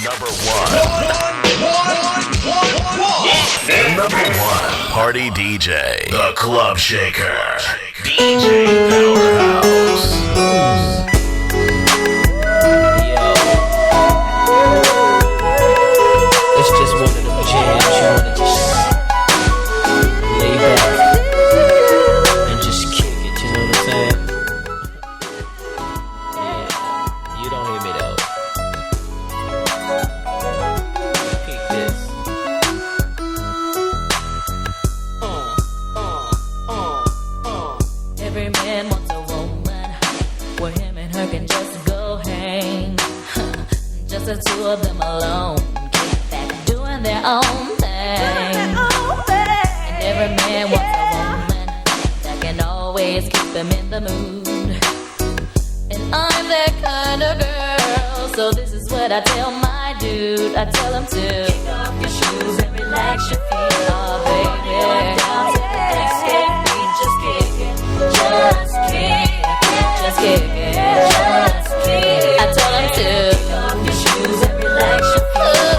The number one party DJ, the Club Shaker, DJ Powerhouse. Yo, it's just one of them jams you wanna just lay back and just kick it, you know what I'm saying? Yeah, you don't hear me though. Peep this. Every man wants a woman where him and her can just go hang. Just the two of them alone, kick back, doing their own thing. And every man wants a woman that can always keep them in the mood. And I'm that kind of girl, so this is what I tell my dude. I tell him to kick off your shoes and relax your feet, oh baby. Down to the escape beat, just kick it. Just kick it, just kick it, just kick it. I tell him to kick off your shoes and relax your feet.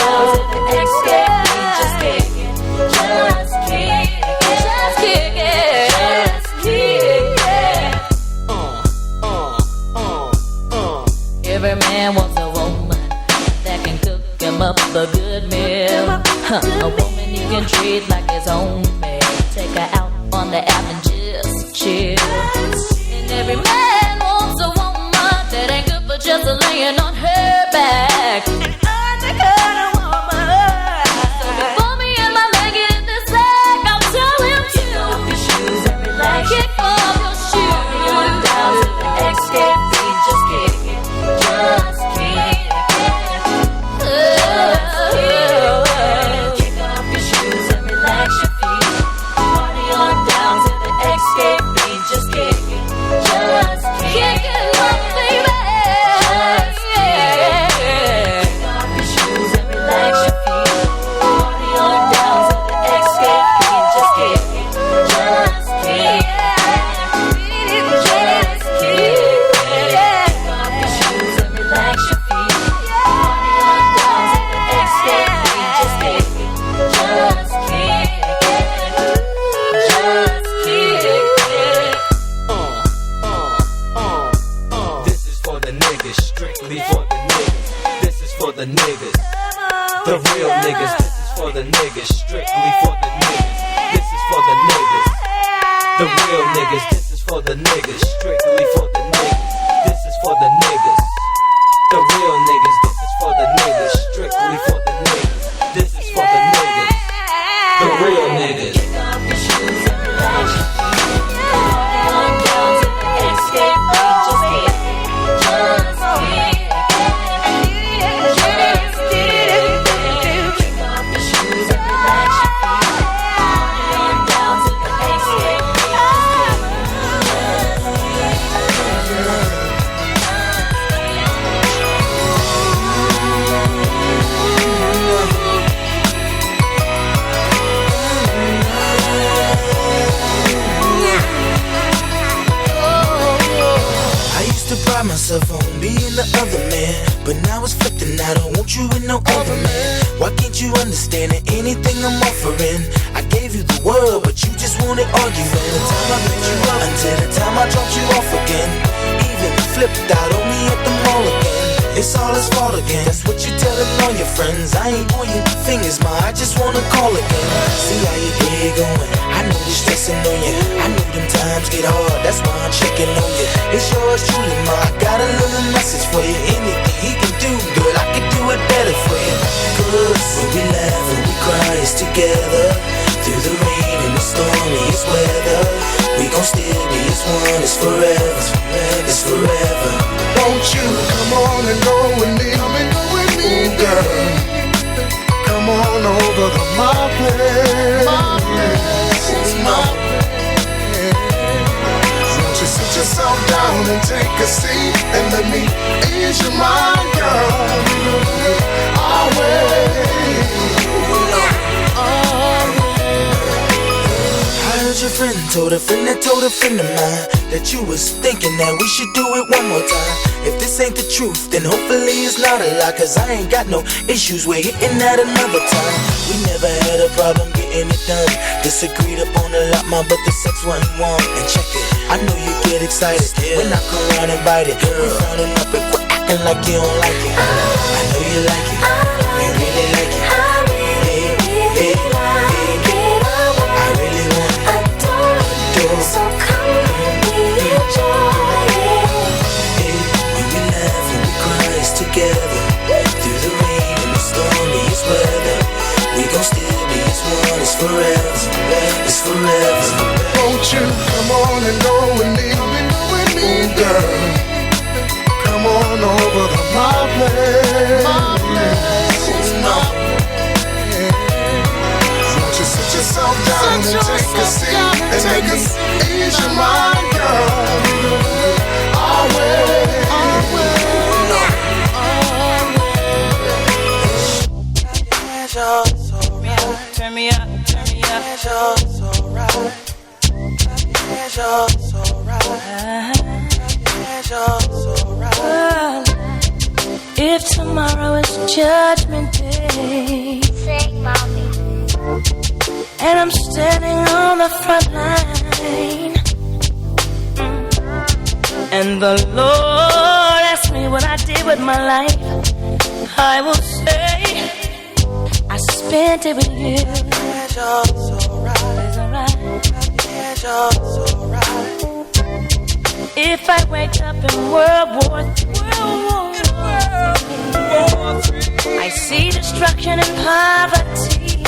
Down to the escape beat, just kick it, just kick it, just kick it, just kick it. Every man wants a woman that can cook him up a good meal. A woman you can treat like his own man. Take her out on the app and just chill. And every man wants a woman that ain't good for just laying on her back. And I'm the kind of woman. So before me and my man get in this sack, I'll tell him to kick off your shoes and relax. Kick off your shoes. Down to the escape beat, just kick it. Just kick it. Just kick it. Kick off your shoes and relax your feet. Party on down to the escape beat, just kick it. Just kick it, my baby. Just kick it. Kick off your shoes and relax your feet. Party on down to the escape beat, just kick it. Just kick it. Just kick it. Kick off your shoes and relax your feet. Party on down to the escape beat, just kick it. Just kick it. Just kick it. This is for the niggas, strictly for the niggas. This is for the niggas, the real niggas. This is for the niggas, strictly for the niggas. This is for the niggas, the real niggas. This is for the niggas, strictly for the niggas. This is for the niggas, the real niggas. This is for the niggas, strictly for the niggas. This is for the niggas, the real niggas. Kick off your shoes and relax your feet. Party on down to the escape beat, just kick it. Just kick it. Just kick it. Kick off your shoes and relax your feet. Party on down to the escape beat, I used to pride myself on being the other man, but now it's flipping. I don't want you with no other man. Why can't you understand that anything I'm offering? I gave you the world, but you just wanted arguing. From the time I picked you up until the time I dropped you off again. Even flipped out on me at the mall again. It's all his fault again. That's what you telling all your friends. I ain't pointing fingers, ma, I just wanna call again. See how your day going. I know you're stressing on you. I know them times get hard, that's why I'm checking on you. It's yours truly, ma, I got a little message for you. Anything he can do, girl, I can do it better for you. Cause when we laugh and we cry, it's together. Through the rain and the stormiest weather, we gon' still be as one. It's forever, it's forever. Won't you come on and go with me? Come and go with me, ooh, girl. Come on over to my place. It's my place. Won't you sit yourself down and take a seat and let me ease your mind, girl? Our way. I heard your friend told a friend that told a friend of mine. that you was thinking that we should do it one more time. If this ain't the truth, then hopefully it's not a lie, cause I ain't got no issues with hitting that another time. We never had a problem getting it done. Disagreed upon a lot, ma, but the sex wasn't warm. And check it, I know you get excited when I come around and bite it. We frowning up and quit acting like you don't like it. I know you like it, you really like it. Hey, like it. I really want it. Adore. So come and we enjoy it. Hey, when we laugh and we cry, it's together. Through the rain and the stormiest weather, we gon' still be as one. It's forever. It's forever. Won't you come on and go with me? Ooh, girl, come on over to my place. Won't you sit yourself down and take a seat and make us ease your mind, girl? Always. Turn me up, turn me up. If tomorrow is Judgment Day, Sing, mommy. and I'm standing on the front line, and the Lord asks me what I did with my life, I will say I spent it with you. It's alright. If I wake up in World War III, I see destruction and poverty,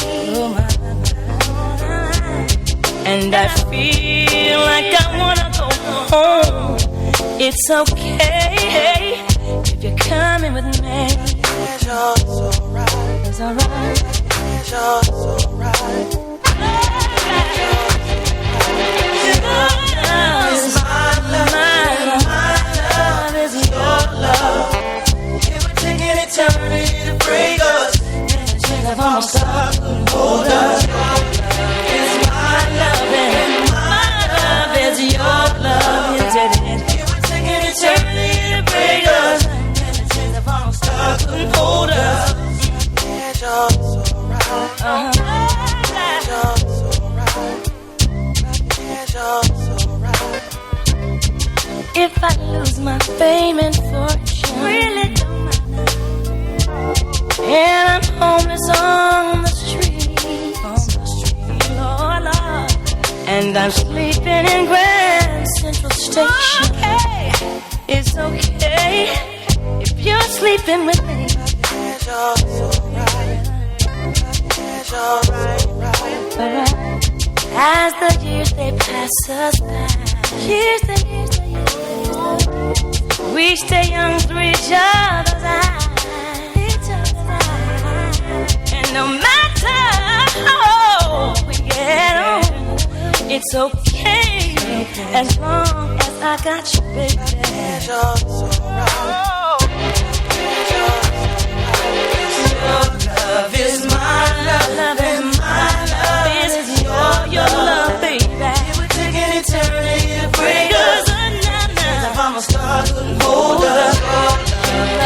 and I feel like I wanna go home. It's okay if you're coming with me. It's alright. It's alright. Eternity to break us, and the chains of our stop couldn't hold us. It's my love, and my love is your love. It would take an eternity to break us, and the chains of our stop couldn't hold us. If I lose my fame and fortune, really don't matter, and I'm homeless on the street, Lord, Lord, and I'm sleeping in Grand Central Station. It's okay if you're sleeping with me. Alright. As the years they pass us by, years, we stay young through each other's eyes. And no matter how we get on, it's okay as long as I got you, baby. Love is my love, and my love is your love, baby. It would take an eternity to break us. If I'm a star, couldn't hold us. Love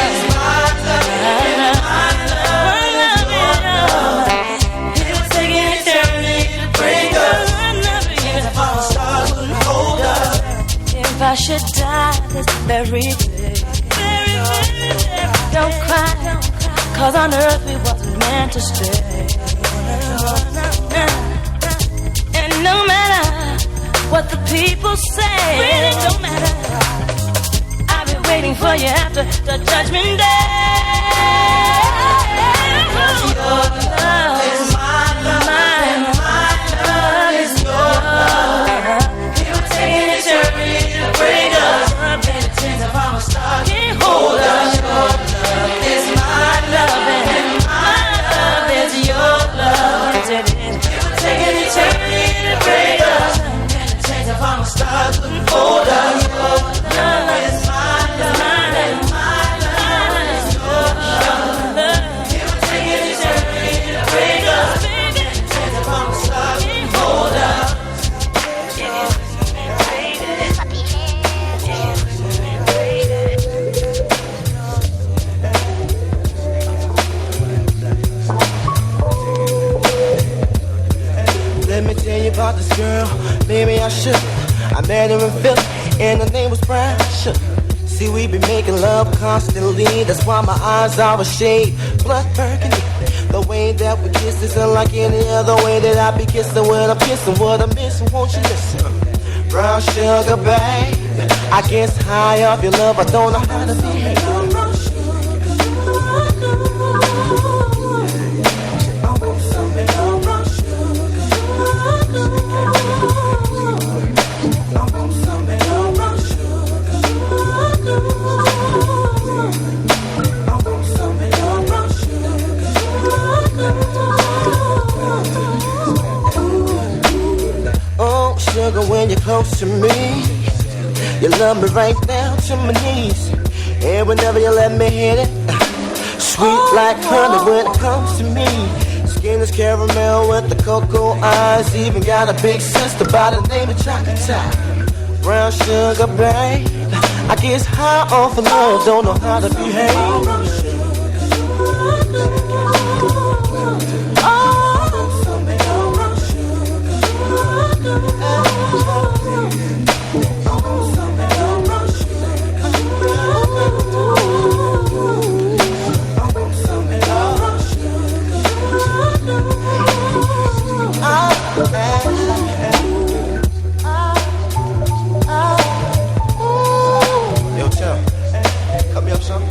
is my love, and my love is your love. It would take an eternity to break us. If I'm a star, couldn't hold us. If I should die this very day, don't cry. Cause on earth we wasn't meant to stay. And no matter what the people say, really don't matter. I've been waiting for you after the judgment day. Cause your love is my love, my love is your love. It would take an eternity to break us. And the chains of our star can't hold us. Your love is my love, and my love is your love. It would take an eternity to break us, and the chains of our stars couldn't hold us. Your love is my love, and my love is your love. It would take an eternity to break us, and the chains of our stars couldn't hold us. girl, maybe I should. I met her in Philly, and her name was Brown Sugar. See, we be making love constantly. That's why my eyes are a shade blood burgundy. The way that we kiss is unlike any other way that I be kissing when I'm kissing. What I'm missing, won't you listen? Brown sugar, babe, I guess high off your love, I don't know how to behave. Oh, sugar, when you're close to me, you love me right down to my knees. And whenever you let me hit it, sweet like honey when it comes to me. Skin is caramel with the cocoa eyes. Even got a big sister by the name of Chocolate Top. Brown sugar, babe, I guess high off of love, don't know how to behave. Yo, Tim, cut me up some.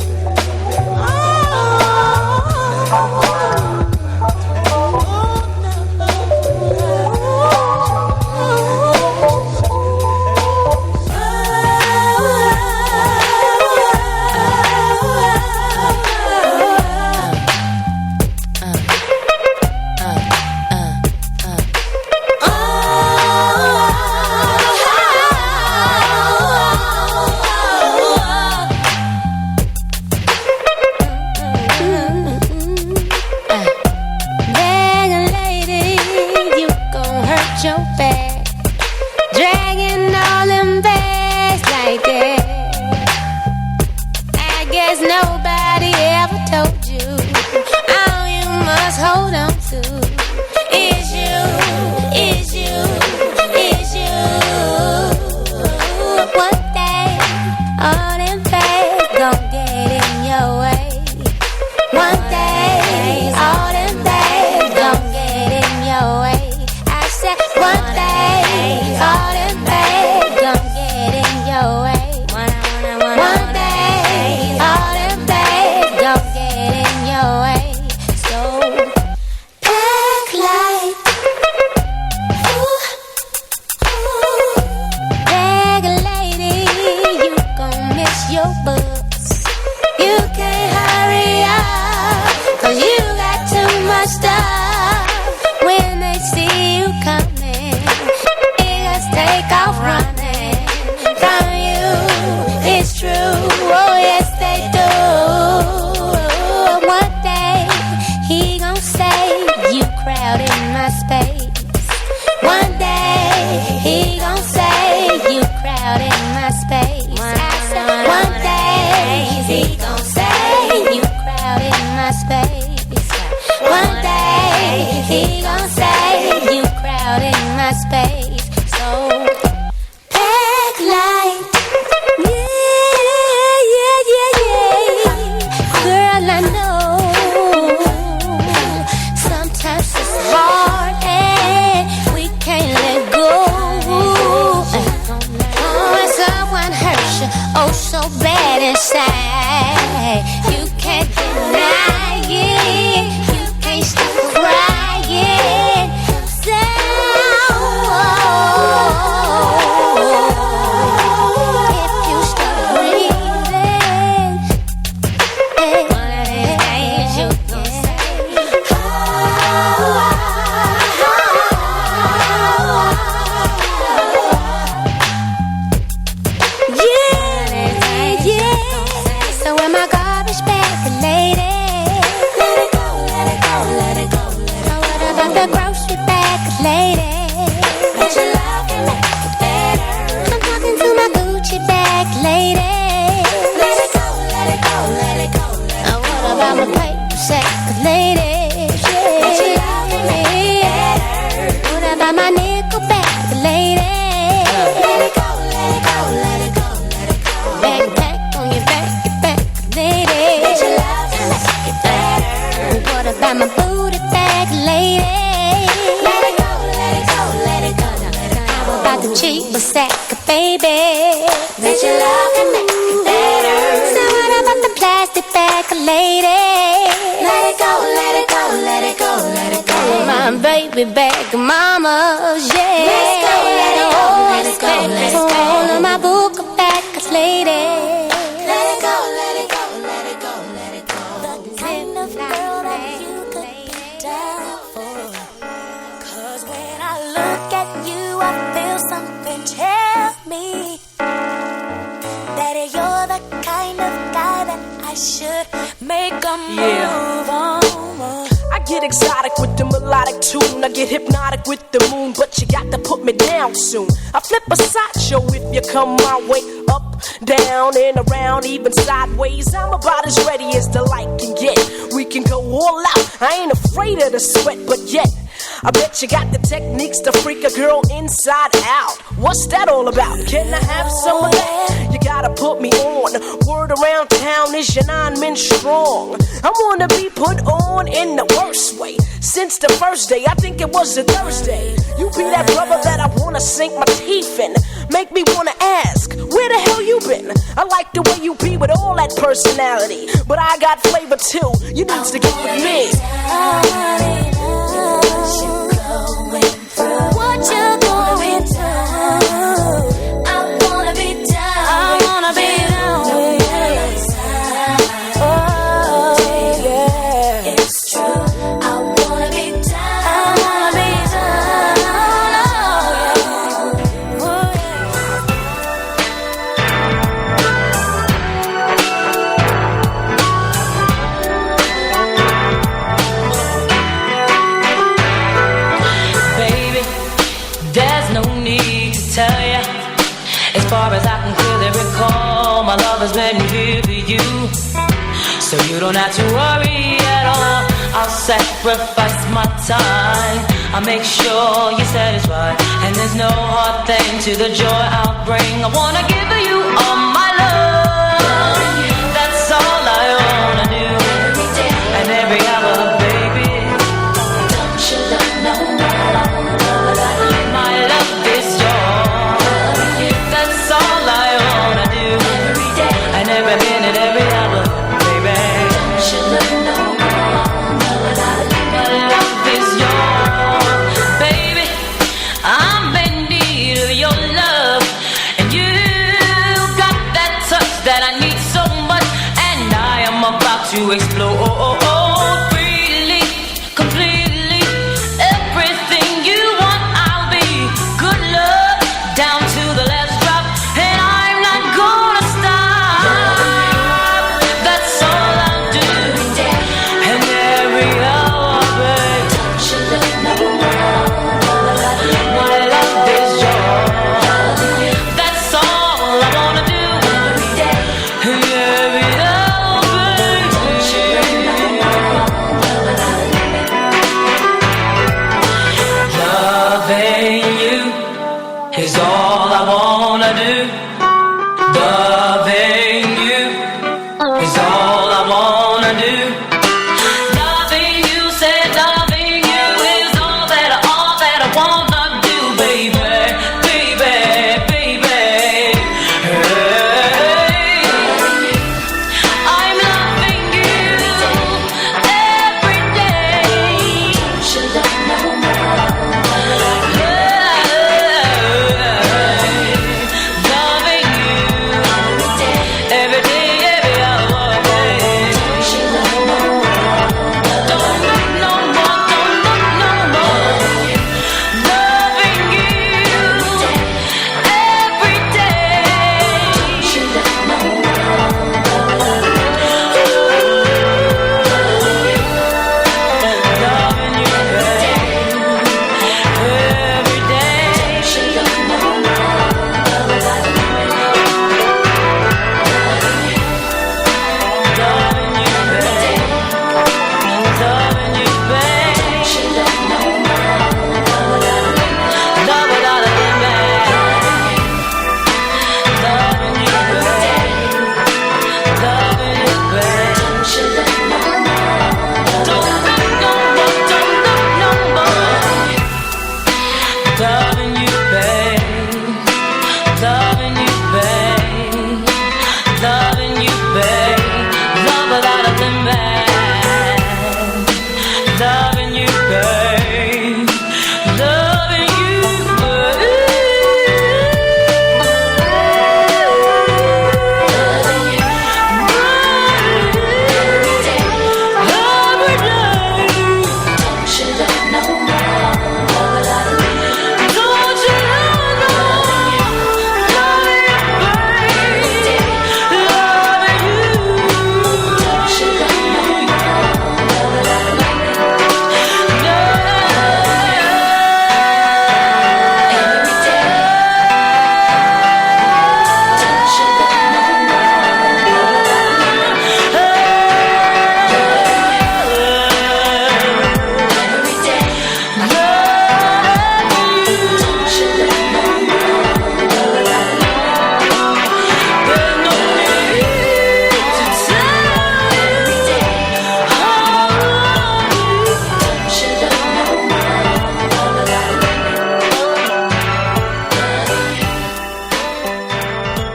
My nickel back baby. That your love can make it better. So what about the plastic bag, lady? Let it go, let it go, let it go, let it go. My baby bag, mama's, yeah. Let's go, let it go, let it go, let it go. All of my book bag, lady. Let it go, let it go, let it go, let it go. The kind of girl that you could be down for. 'Cause when I look at you, I feel something tell me that you're the kind of guy that I should make a move on. I get exotic with the melodic tune. I get hypnotic with the moon, but you got to put me down soon. I flip a sideshow if you come my way. Up, down, and around, even sideways. I'm about as ready as the light can get. We can go all out. I ain't afraid of the sweat, but yet I bet you got the techniques to freak a girl inside out. What's that all about? Can I have some of that? You gotta put me on. Word around town is your 9 men strong. I wanna be put on in the worst way. Since the first day, I think it was a Thursday. You be that brother that I wanna sink my teeth in. Make me wanna ask, where the hell you been? I like the way you be with all that personality, but I got flavor too. You need to get with me. What you going through? I wanna be down. I wanna be down. Oh yeah, it's true. I wanna be down. I wanna be down. Oh Baby, there's no need to tell ya. As far as I can clearly recall, my love has been here for you. So you don't have to worry at all. I'll sacrifice my time. I'll make sure you're satisfied. And there's no hard thing to the joy I'll bring. I wanna give you all my love. That's all I wanna do. And every hour, baby. don't you love no more? My love is yours. That's all I wanna do. Every day, And every minute, every hour, baby. don't you love no more? My love is yours, baby. I'm in need of your love, and you got that touch that I need so much, and I am about to explode freely, completely. Everything you want, I'll be. Good love down to the last drop, and I'm not gonna stop. That's all I'll do, and every hour, babe. Don't you love no more? My love is yours. That's all I wanna do. Every day, And every hour, baby. Loving you is all I wanna do. Loving you is all I wanna do. Loving you, said loving you is all that I wanna do, baby, baby, baby. Hey, I'm loving you every day. don't you love no more? Loving you Every day, every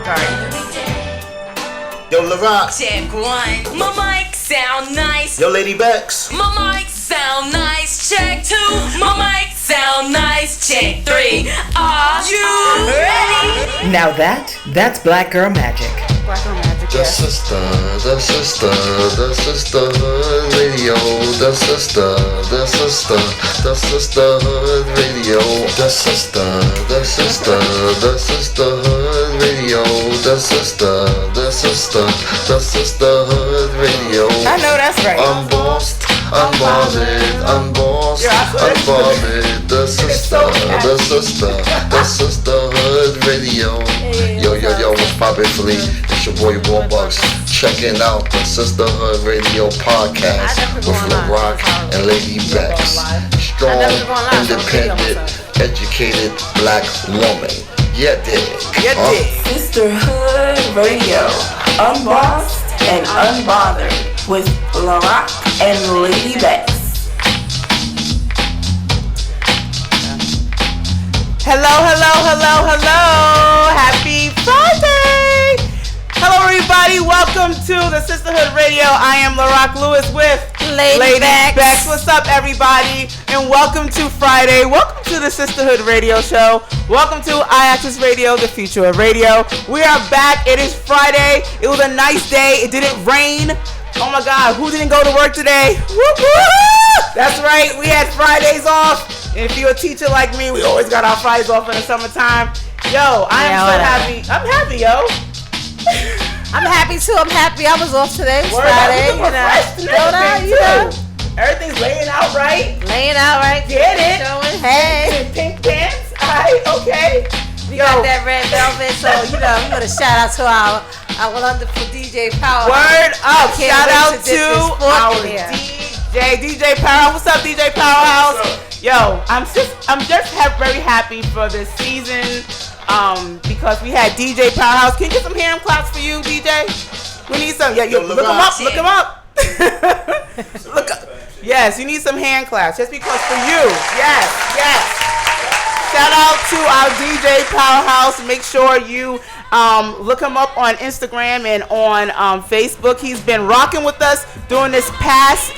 Yo, LaRock. Check one. My mic sound nice. Yo, Lady Bex. My mic sound nice. Check two. My mic sound nice. Check three. Are you ready? Now that's Black Girl Magic. Black Girl Magic, The sister, the sisterhood radio. The sisterhood radio. The sisterhood radio. The sisterhood radio. I know that's right. Unbossed, unbothered, unbossed, unbothered. The sisterhood radio. Yo, what's poppin', Philly? It's your boy Warbucks, checking out the Sistahood Radio podcast with LaRock and Lady Bex. Strong, independent, educated black woman. Yeah, dig. Sisterhood Radio, unbossed and unbothered with LaRock and Lady Bex. Hello. Happy Friday. Hello, everybody. Welcome to the Sisterhood Radio. I am LaRock Lewis with Lady Bex. What's up, everybody? And welcome to Friday. Welcome to the Sisterhood Radio Show. Welcome to iAccess Radio, the future of radio. We are back. It is Friday. It was a nice day. It didn't rain. Oh my God, who didn't go to work today? Woo-hoo! That's right, we had Fridays off. And if you're a teacher like me, we always got our Fridays off in the summertime. Yo, I am so happy. I'm happy, yo. I'm happy too. I'm happy I was off today. It's Word Friday, you know. Everything's laying out right. Get it. Showing, hey. Pink pants. All right, okay. We got that red velvet, so you know, I'm gonna shout out to our wonderful DJ Power. Word up! Shout out to our DJ Powerhouse. What's up, DJ Powerhouse? Yo, I'm just very happy for this season, because we had DJ Powerhouse. Can you get some hand claps for you, DJ? We need some. Yeah, yo, look him up. Look him up. Look up. Yes, you need some hand claps just because for you. Yes. Shout out to our DJ Powerhouse. Make sure you look him up on Instagram and on Facebook. He's been rocking with us during this past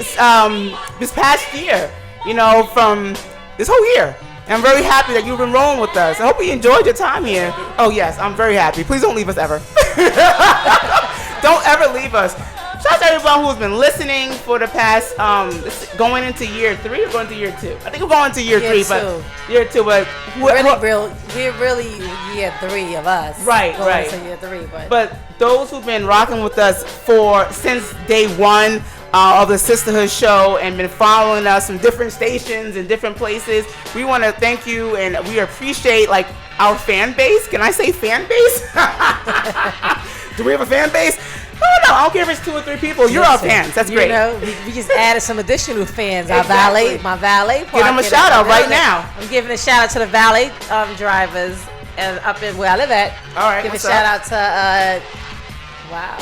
year. You know, from this whole year. And I'm very happy that you've been rolling with us. I hope you enjoyed your time here. Oh yes, I'm very happy. Please don't leave us ever. Don't ever leave us. Shout out to everyone who's been listening for the past, going into year 3 or going into year 2? I think we're going into year 3, but year 2. But we're really year 3 of us. Right. Into year 3, but those who've been rocking with us since day 1 of the Sisterhood Show and been following us from different stations and different places, we want to thank you and we appreciate our fan base. Can I say fan base? Do we have a fan base? Oh no, I don't care if it's 2 or 3 people. You're our fans. That's great. You know, we just added some additional fans. Exactly. My valet. Give them a shout out right now. I'm giving a shout out to the valet drivers and up in where I live at. All right. Give a shout out to wow.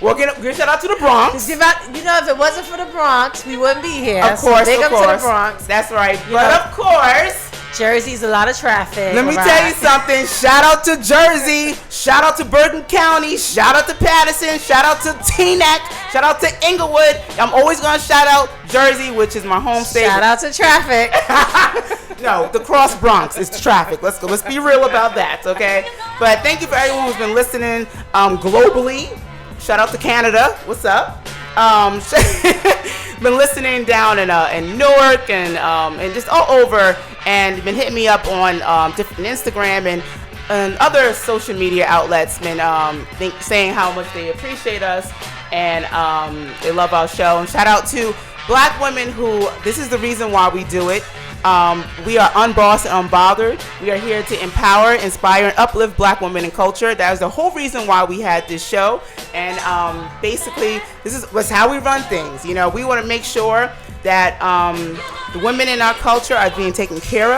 Well, give a shout out to the Bronx. You know, if it wasn't for the Bronx, we wouldn't be here. Of course, big up to the Bronx. That's right. Of course, Jersey's a lot of traffic. Let me tell you something. Shout out to Jersey. Shout out to Bergen County. Shout out to Patterson. Shout out to Teaneck. Shout out to Inglewood. I'm always going to shout out Jersey, which is my home state. Shout out to traffic. No, the cross Bronx is traffic. Let's go. Let's be real about that, okay? But thank you for everyone who's been listening globally. Shout out to Canada. What's up? Been listening down in Newark and just all over, and been hitting me up on different Instagram and other social media outlets. Been saying how much they appreciate us and they love our show. And shout out to Black women who this is the reason why we do it. We are unbossed and unbothered. We are here to empower, inspire, and uplift Black women in culture. That is the whole reason why we had this show. And basically, this was how we run things. You know, we want to make sure that the women in our culture are being taken care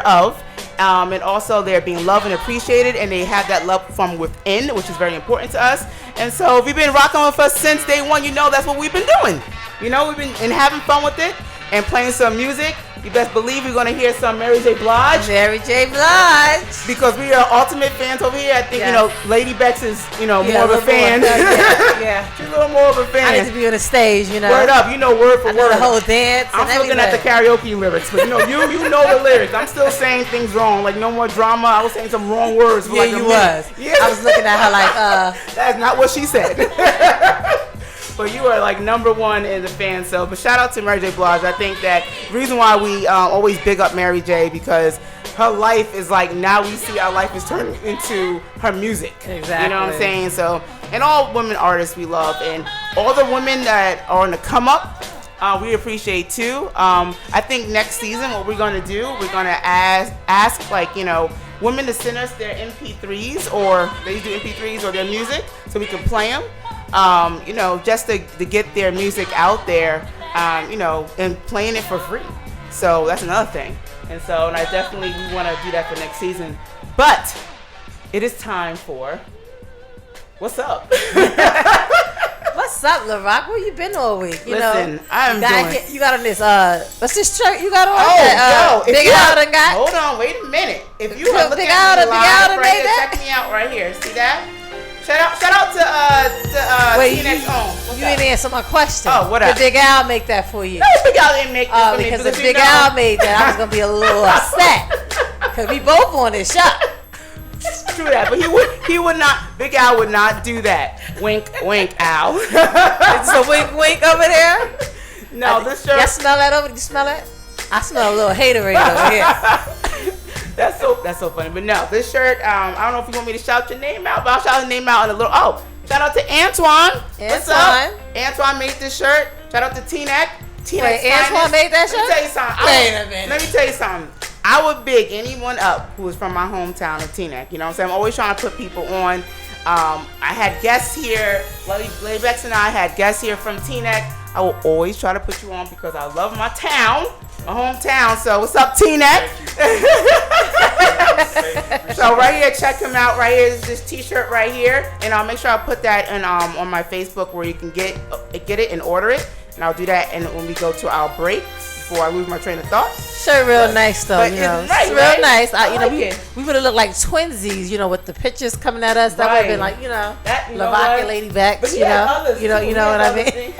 of, and also they're being loved and appreciated, and they have that love from within, which is very important to us. And so if you've been rocking with us since day one, you know that's what we've been doing. You know, we've been having fun with it and playing some music. you best believe we're gonna hear some Mary J. Blige. Mary J. Blige. Because we are ultimate fans over here. I think, Lady Bex is, more of a fan. Yeah. She's a little more of a fan. I need to be on the stage, Word up, word for word. The whole dance. I'm looking at the karaoke lyrics, but you know the lyrics. I'm still saying things wrong, like no more drama. I was saying some wrong words. For like a minute. Yeah. I was looking at her like, That's not what she said. But you are like number one in the fan cell. But shout out to Mary J. Blige. I think that the reason why we always big up Mary J. because her life is like, now we see our life is turning into her music. Exactly. You know what I'm saying? So, and all women artists we love, and all the women that are on the come up, we appreciate too. I think next season what we're gonna do, we're gonna ask like, women to send us their MP3s, or they do MP3s or their music, so we can play them. Just to get their music out there, and playing it for free. So that's another thing. And I definitely we want to do that for next season. But it is time for What's Up? What's up, LaRock? Where you been all week? Listen, I'm doing. You got on this what's this shirt you got on? Big Al done got. Hold on, wait a minute. If you are looking Big Al at me live done right made here, that? check me out right here. See that? Shout out to Wait, TNX Home. You didn't answer my question. Oh, what up? Did Big Al make that for you? No, Big Al didn't make this for me. Because if Big Al made that, I was gonna be a little upset. Cause we both on this shot. True that, but he would not. Big Al would not do that. Wink, wink, Al. It's a wink, wink over there. No, this shirt. Y'all smell that over? You smell that? I smell a little haterade over here. That's so funny. But no, this shirt. I don't know if you want me to shout your name out, but I'll shout his name out in a little. Oh, shout out to Antoine. What's up? Antoine made this shirt. Shout out to T-Neck. Wait, Antoine made that shirt? Let me tell you something. Wait a minute. Let me tell you something. I would big anyone up who is from my hometown of Teaneck. You know what I'm saying? I'm always trying to put people on. I had guests here. Lady Bex and I had guests here from Teaneck. I will always try to put you on because I love my town, my hometown. So what's up, Teaneck? So right here, check him out. Right here is this T-shirt right here, and I'll make sure I put that in on my Facebook where you can get it and order it. And I'll do that, and when we go to our break, before I lose my train of thought. Shirt real nice though, But you know. it's nice, It's real right? nice. I like we it. would have looked like twinsies, with the pictures coming at us. That would have been like, That, LaVoc and Lady Bex, you know what I mean.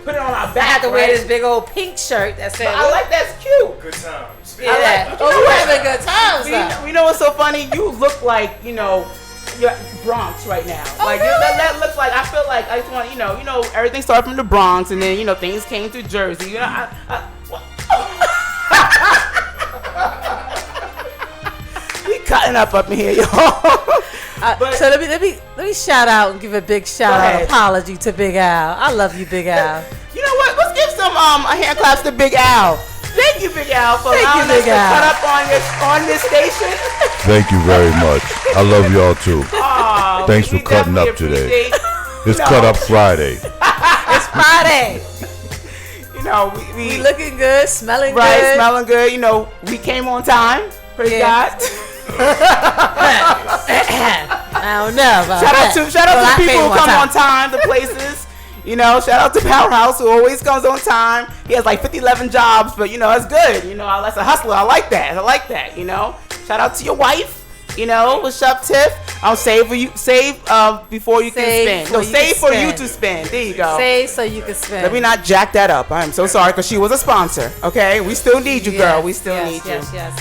Put it on our back. I had to wear this big old pink shirt that said. But I like that's cute. Good times. Yeah. We're having good times. You know what's so funny? You look like you're Bronx right now. Like that looks like. I feel like I just want everything started from the Bronx and then things came to Jersey. We cutting up in here, y'all. So let me shout out and give a big shout out apology to Big Al. I love you, Big Al. You know what? Let's give some hand claps to Big Al. Thank you, Big Al, for allowing us to cut up on this station. Thank you very much. I love y'all too. Thanks for cutting up today. It's Cut Up Friday. It's Friday. We looking good, smelling good. Right, smelling good. We came on time. Praise God. I don't know. Shout out to people who come on time to places. Shout out to Powerhouse who always comes on time. He has like 11 jobs, but that's good. That's a hustler. I like that. Shout out to your wife. What's up, Tiff? Save before you can spend. No, save for you to spend. There you go. Save so you can spend. Let me not jack that up. I'm so sorry because she was a sponsor. Okay, we still need you, girl. We still need you. Yes.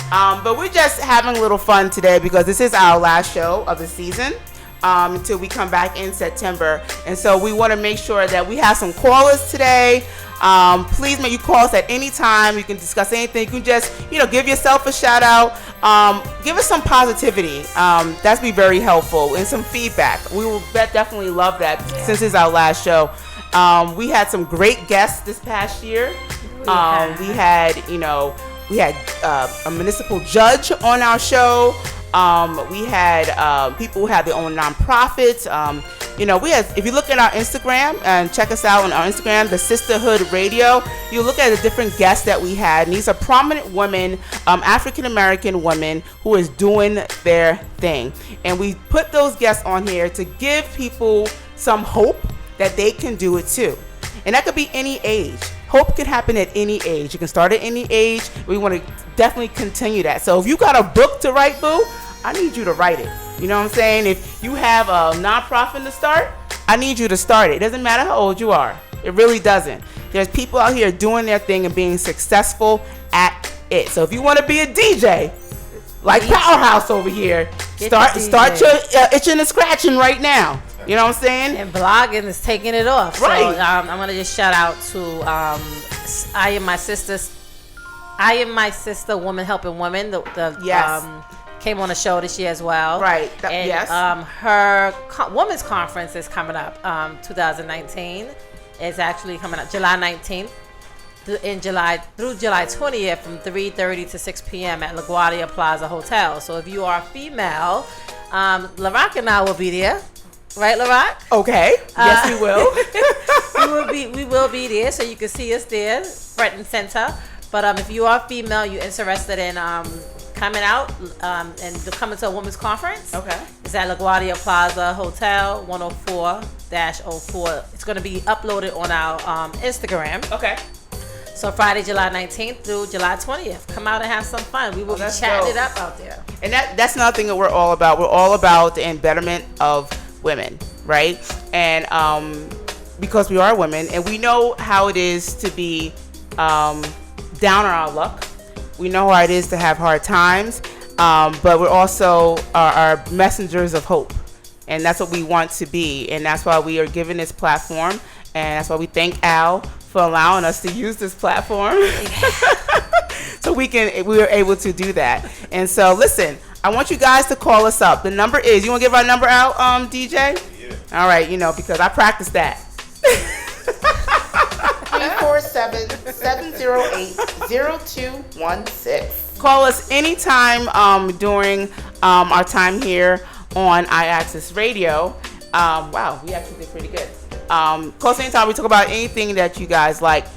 But we're just having a little fun today because this is our last show of the season. Until we come back in September. And so we want to make sure that we have some callers today. Please make you call us at any time. You can discuss anything. You can just, give yourself a shout out. Give us some positivity. That's be very helpful and some feedback. We will definitely love that since it's our last show. We had some great guests this past year. We had a municipal judge on our show. We had people who have their own nonprofits. We had, if you look at our Instagram and check us out on our Instagram, the Sistahood Radio, you look at the different guests that we had. And these are prominent women, African-American women who is doing their thing. And we put those guests on here to give people some hope that they can do it too. And that could be any age. hope can happen at any age. You can start at any age. We want to definitely continue that. So if you got a book to write, boo, I need you to write it. You know what I'm saying? If you have a nonprofit to start, I need you to start it. It doesn't matter how old you are. It really doesn't. There's people out here doing their thing and being successful at it. So if you want to be a DJ, like Powerhouse over here, start your itching and scratching right now. You know what I'm saying? And blogging is taking it off. Right. So I'm gonna just shout out to I am my sister, Woman Helping Women. Yes. Came on the show this year as well. Right. And, her women's conference is coming up. 2019 is actually coming up July 19th. Through July 20th from 3:30 to 6 p.m. at LaGuardia Plaza Hotel. So if you are female, LaRock and I will be there. Right, LaRock? Okay. Yes, we will. we will be there, so you can see us there, front and center. But if you are female, you're interested in coming out and coming to a women's conference. Okay. It's at LaGuardia Plaza Hotel, 104-04. It's going to be uploaded on our Instagram. Okay. So Friday, July 19th through July 20th. Come out and have some fun. We will be chatting it up out there. And that's another thing that we're all about. We're all about the betterment of women, right? And because we are women and we know how it is to be down on our luck. We know how it is to have hard times, but we're also are messengers of hope. And that's what we want to be. And that's why we are given this platform. And that's why we thank Al for allowing us to use this platform. So we are able to do that. And so listen, I want you guys to call us up. The number is, you want to give our number out, DJ? Yeah. All right, because I practiced that. 347-708-0216. Call us anytime during our time here on iAccess Radio. Wow, we actually did pretty good. Call us anytime. We talk about anything that you guys like.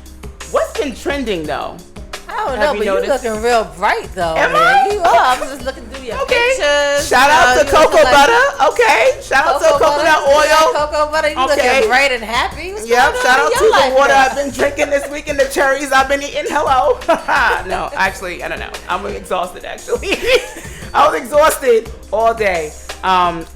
What's been trending though? I don't know, but you're looking real bright though. Am I? You are. I'm just looking through your pictures. Shout out to cocoa butter. Okay. Shout out to coconut oil. Cocoa butter. You looking bright and happy. What's yep. Shout out to the water now? I've been drinking this week and the cherries I've been eating. Hello. No, actually, I don't know. I'm exhausted. Actually, I was exhausted all day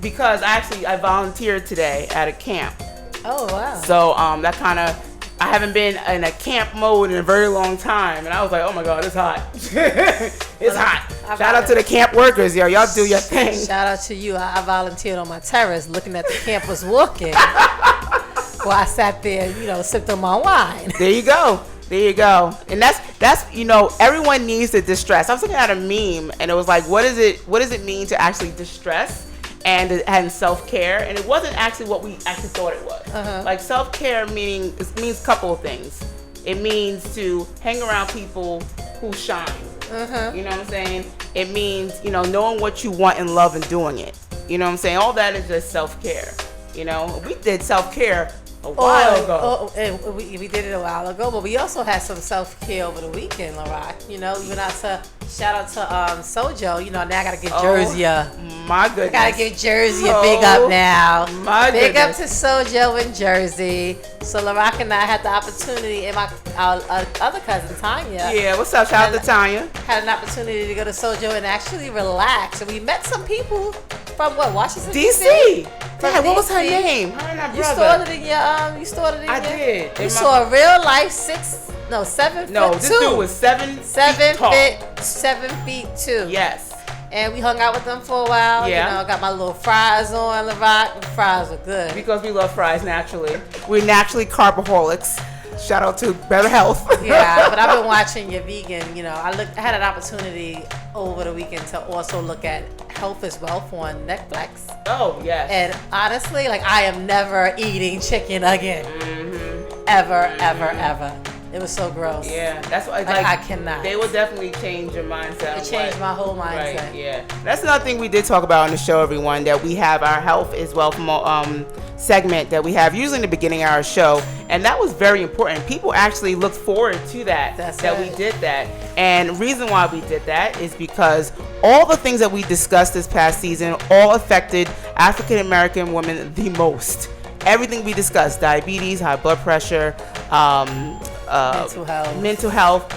because I volunteered today at a camp. Oh wow. So that kind of. I haven't been in a camp mode in a very long time, and I was like, "Oh my God, it's hot! It's hot!" Shout out to the camp workers, yo. Y'all do your thing. Shout out to you. I volunteered on my terrace, looking at the campers walking, while I sat there, sipped on my wine. There you go. And that's everyone needs to distress. I was looking at a meme, and it was like, what does it mean to actually distress? And self-care, and it wasn't actually what we actually thought it was. Like self-care means a couple of things. It means to hang around people who shine. You know what I'm saying? It means knowing what you want and love and doing it. You know what I'm saying? All that is just self-care. We did self-care a while ago. We did it a while ago, but we also had some self-care over the weekend, LaRock. We went out to shout out to Sojo. Now I gotta give Jersey my goodness. I gotta give Jersey a big up now. My big goodness. up to Sojo in Jersey. So LaRock and I had the opportunity, and our other cousin Tanya. Yeah, what's up? Shout out to Tanya. Had an opportunity to go to Sojo and actually relax, and we met some people from Washington D.C. Yeah, what was her name? Her and her You brother. stored it in your I did. You saw a real life 7 foot No, this 2. dude was 7 feet tall. 7 feet 2. Yes. And we hung out with them for a while. Yeah. Got my little fries on LaRock. The fries were good. Because we love fries naturally. We're naturally carboholics. Shout out to Better Health. Yeah, but I've been watching your vegan. I had an opportunity over the weekend to also look at Health is Wealth on Netflix. Oh, yes. And honestly, I am never eating chicken again. Ever. It was so gross. Yeah, that's what I cannot. They will definitely change your mindset. It changed my whole mindset. Right, yeah. That's another thing we did talk about on the show, everyone, that we have our Health is Wealth segment that we have usually in the beginning of our show, and that was very important. People actually looked forward to that. We did that. And the reason why we did that is because all the things that we discussed this past season all affected African American women the most. Everything we discussed, diabetes, high blood pressure, mental health,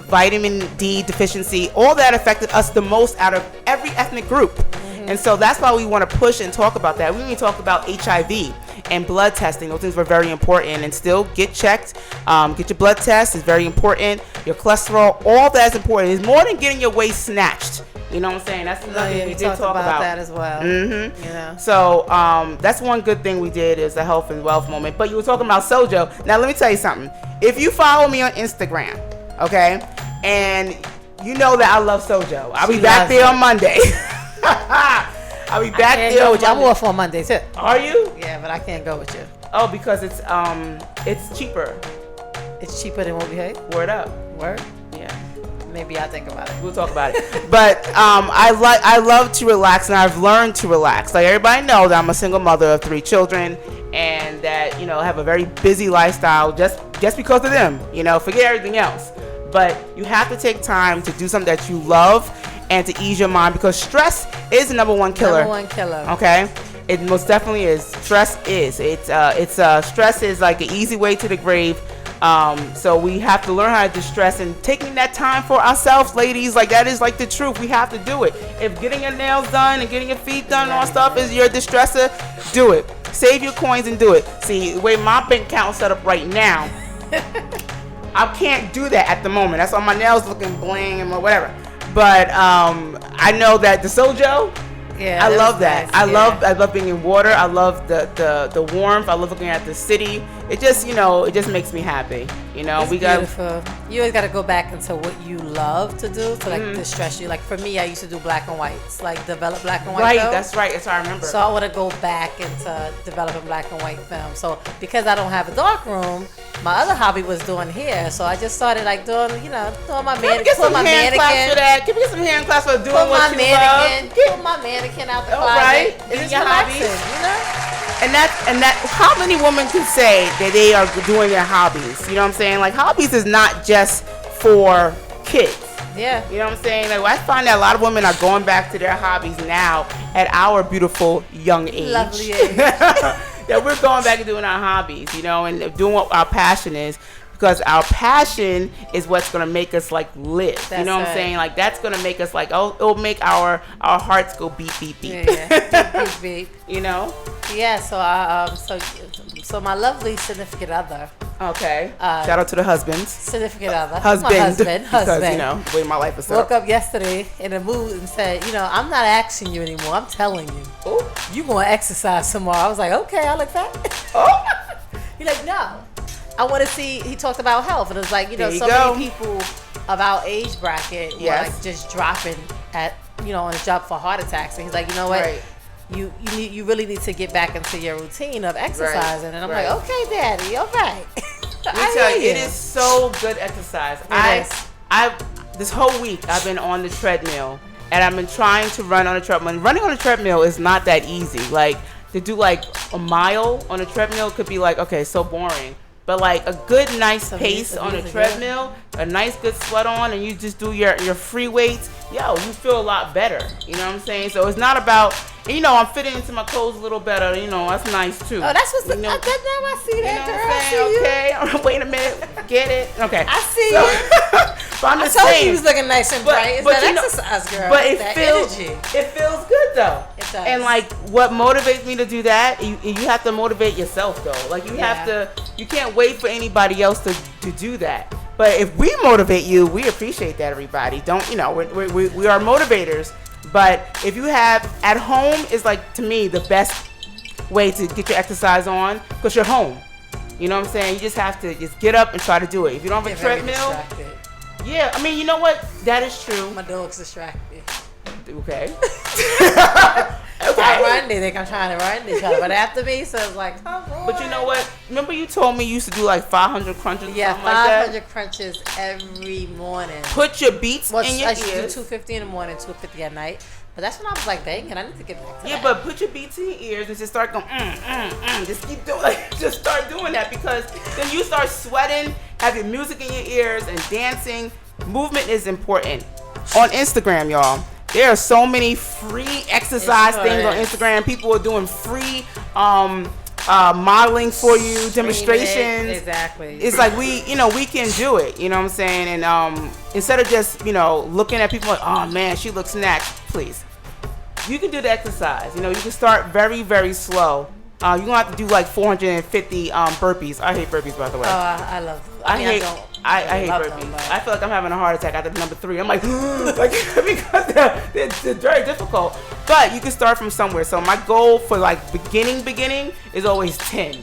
vitamin D deficiency. All that affected us the most out of every ethnic group. And so that's why we want to push and talk about that. We need to talk about HIV and blood testing. Those things were very important, and still get checked. Get your blood test is very important. Your cholesterol, all that is important. It's more than getting your waist snatched. You know what I'm saying? That's another thing we did talk about that as well. Mm-hmm. Yeah. So that's one good thing we did is the health and wealth moment. But you were talking about Sojo. Now let me tell you something. If you follow me on Instagram, okay, and you know that I love Sojo, I'll be back there on Monday. I'll be back there. I'm off on Monday too. Are you? Yeah, but I can't go with you. Oh, because it's cheaper. It's cheaper than what we had. Word up. Word. Yeah. Maybe I'll think about it. We'll talk about it. But I love to relax, and I've learned to relax. Like everybody knows that I'm a single mother of 3 children, and that have a very busy lifestyle just because of them. Forget everything else. But you have to take time to do something that you love and to ease your mind, because stress is the number one killer. Okay, it most definitely is. Stress is. Stress is like an easy way to the grave. So we have to learn how to distress, and taking that time for ourselves, ladies, like that is like the truth. We have to do it. If getting your nails done and getting your feet done and all stuff is your distressor, do it. Save your coins and do it. See, the way my bank account is set up right now, I can't do that at the moment. That's why my nails looking bling and whatever. But I know that the Sojo, I love that. Nice. I love being in water. I love the warmth. I love looking at the city. It just it just makes me happy. It's beautiful. You always got to go back into what you love to do to distress you. Like for me, I used to do black and whites, like develop black and white. Right, film. that's right. That's what I remember. So I want to go back into developing black and white film. So because I don't have a dark room, my other hobby was doing hair. So I just started like doing my mannequin. Get some hand claps for that. Can we get some hand claps for doing what you love? Pull my mannequin out the closet. Right, it's your hobbies. And that how many women can say that they are doing their hobbies? You know what I'm saying? Like hobbies is not just for kids. Yeah. You know what I'm saying? Like I find that a lot of women are going back to their hobbies now at our beautiful young age. Lovely age. That we're going back and doing our hobbies, and doing what our passion is. Because our passion is what's gonna make us like live. You know what I'm saying? Like that's gonna make us like, it'll make our hearts go beep beep beep. Yeah. beep beep. Yeah. So my lovely significant other. Okay. Shout out to the husbands. Significant other. Husband. Because the way my life is set up. Woke up yesterday in a mood and said, I'm not asking you anymore. I'm telling you. Ooh. You gonna exercise tomorrow? I was like, okay, I like that. Oh. He's like, no. I want to see. He talked about health, and it was like so many people of our age bracket were like just dropping at on the job for heart attacks, and he's like, you know what, right. you really need to get back into your routine of exercising, and I'm like, okay, Daddy, all right. I tell you, it is so good exercise. I this whole week I've been on the treadmill, and I've been trying to run on the treadmill. And running on the treadmill is not that easy. Like to do like a mile on a treadmill could be like so boring. But like a good nice pace on a treadmill, a nice good sweat on, and you just do your free weights, you feel a lot better. You know what I'm saying? So it's not about, I'm fitting into my clothes a little better. That's nice too. Oh, that's what's now I see that, girl. I see you. Okay, wait a minute, get it? Okay, I see you. But I'm just saying, saying, you was looking nice and bright. It's that exercise, girl. But it energy. feels good though. It does. And like, what motivates me to do that? You have to motivate yourself though. Like you have to. You can't wait for anybody else to do that. But if we motivate you, we appreciate that. Everybody, we are motivators. But if you have at home is like to me the best way to get your exercise on because you're home. You know what I'm saying? You just have to just get up and try to do it. If you don't have a treadmill. Yeah, I mean, you know what? That is true. My dog's distracted. Okay. I run. They think I'm trying to run. They try to run after me. So it's like, come on. But you know what? Remember you told me you used to do like 500 crunches. Yeah, or something 500 like crunches every morning. Put your beats in your ears. I used to do 250 in the morning, 250 at night. But that's when I was like, dang, I need to get back to that. But put your beats in your ears and just start going, Just keep doing just start doing that because then you start sweating, have your music in your ears and dancing. Movement is important. On Instagram, y'all, there are so many free exercise things on Instagram. People are doing free modeling for you, demonstrations. Exactly. It's like we can do it. You know what I'm saying? And instead of just looking at people like, oh man, she looks snatched. Please, you can do the exercise. You can start very, very slow. You don't have to do like 450 burpees. I hate burpees, by the way. Oh, I love them. I hate burpees. Them, I feel like I'm having a heart attack after number 3. I'm like, because they're very difficult. But you can start from somewhere. So my goal for like beginning is always 10.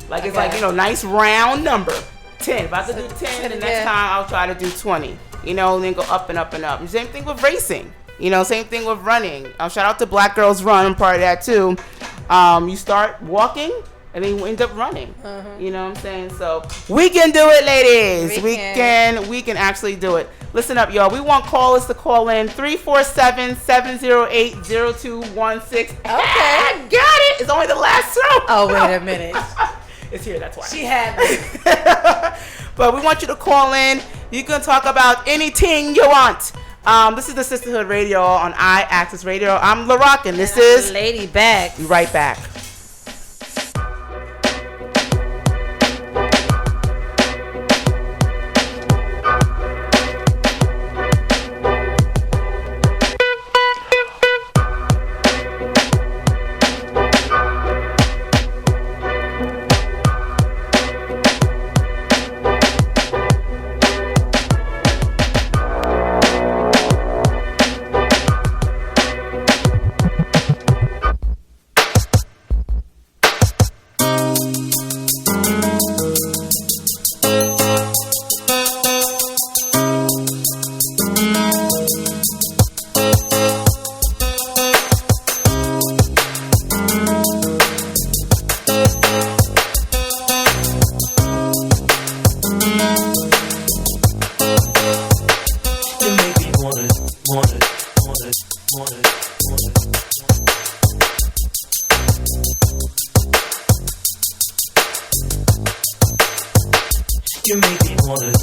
Like it's like nice round number 10. If I could do 10, the next time I'll try to do 20. And then go up and up and up. Same thing with racing. Same thing with running. Shout out to Black Girls Run. I'm part of that too. You start walking and then you end up running. You know what I'm saying? So we can do it, ladies. We can actually do it. Listen up, y'all. We want callers to call in 347-708-0216. Okay. Got it. It's only the last show. Oh, wait a minute. It's here, that's why. She had me. But we want you to call in. You can talk about anything you want. This is the Sistahood Radio on iAccess Radio. I'm LaRock, and this is Lady Back. Be right back. You make me want it.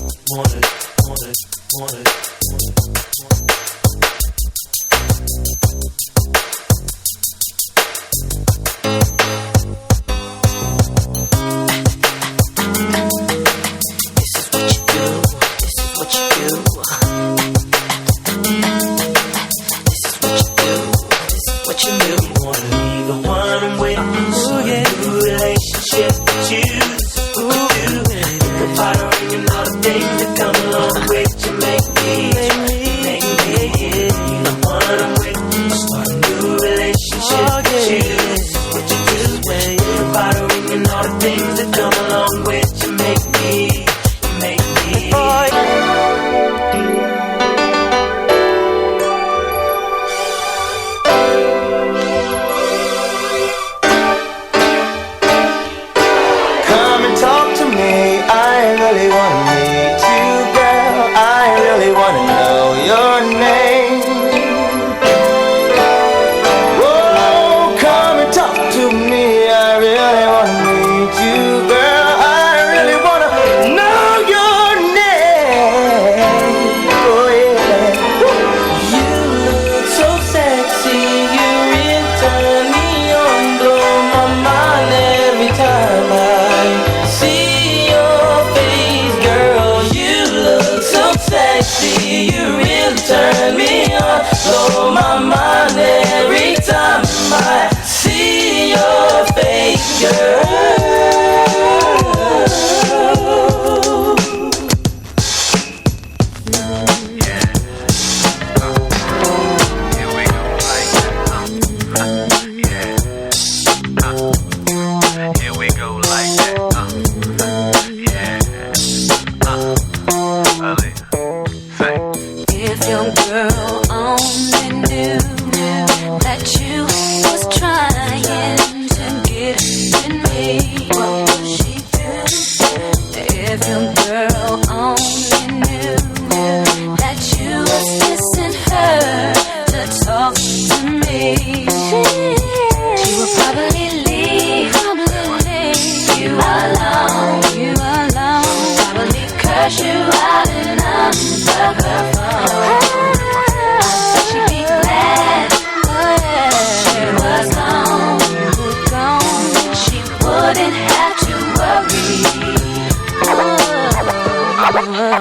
Make me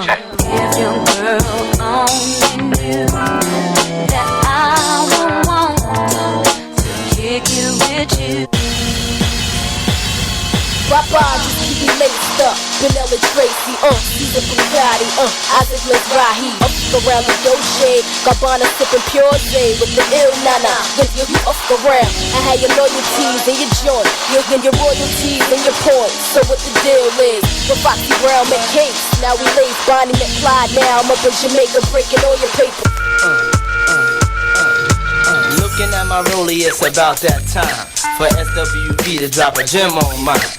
girl. If your girl only knew that I would want to kick it with you. Papa, just keep me laced up. Vanilla Tracy, Caesar Bugatti, Isaac Mizrahi. Up around the Dolce, Gabbana sipping Pure J with the ill nana. With you up around, I had your loyalties and your joint, your royalties and your points. So what the deal is? With Foxy Brown McCase, now we lace Bonnie McFly. Now I'm up in Jamaica breaking all your paper. Looking at my rollie, it's about that time for SWV to drop a gem on mine.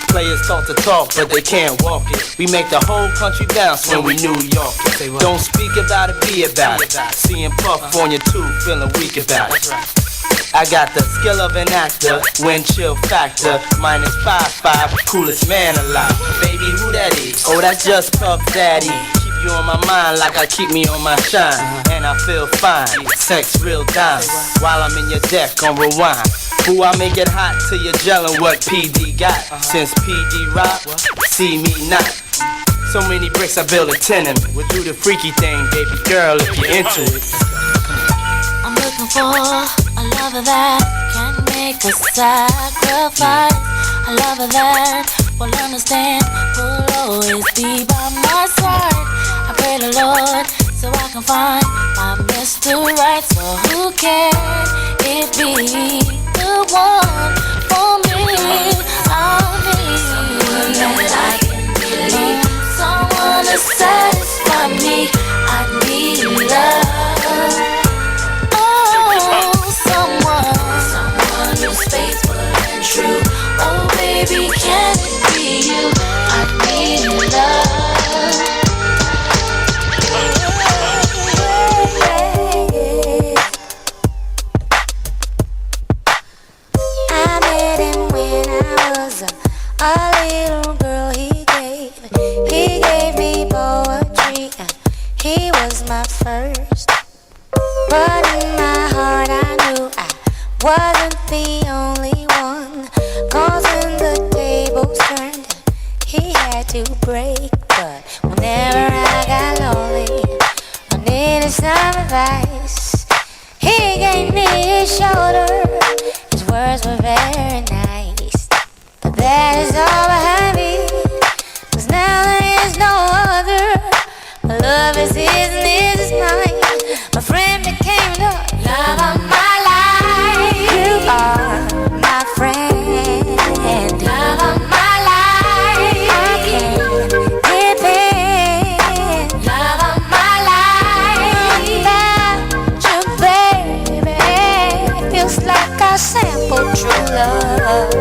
Players talk to talk, but they can't walk it. We make the whole country bounce when we New York it. Don't speak about it, be about it. Seeing Puff on your tube, feeling weak about it. I got the skill of an actor, wind chill factor, minus 5'5", coolest man alive. Baby, who that is? Oh, that's just Puff Daddy. Keep you on my mind like I keep me on my shine. And I feel fine, sex real diamond. While I'm in your deck on rewind. Ooh, I make it hot till you're gelling what PD got. Since PD rock, see me not. So many bricks, I build a tenement. We'll do the freaky thing, baby girl, if you're into it. I'm looking for a lover that can make a sacrifice. A lover that will understand, will always be by my side. I pray the Lord so I can find my Mr. Right. So who can it be? The one for me. I'll need someone that I can believe, someone to satisfy me. I need love. Oh, someone who's faithful and true. Oh, baby, can it be you? I need love. A little girl he gave me poetry, and he was my first. But in my heart I knew I wasn't the only one. 'Cause when the tables turned, he had to break. But whenever I got lonely, I needed some advice. He gave me his shoulder, his words were very nice. But that is all behind me, 'cause now there is no other. My love is his and his is mine. My friend became the love of my life. You are my friend, love of my life. I can't depend, love of my life. Without you, baby, it feels like I sampled true love.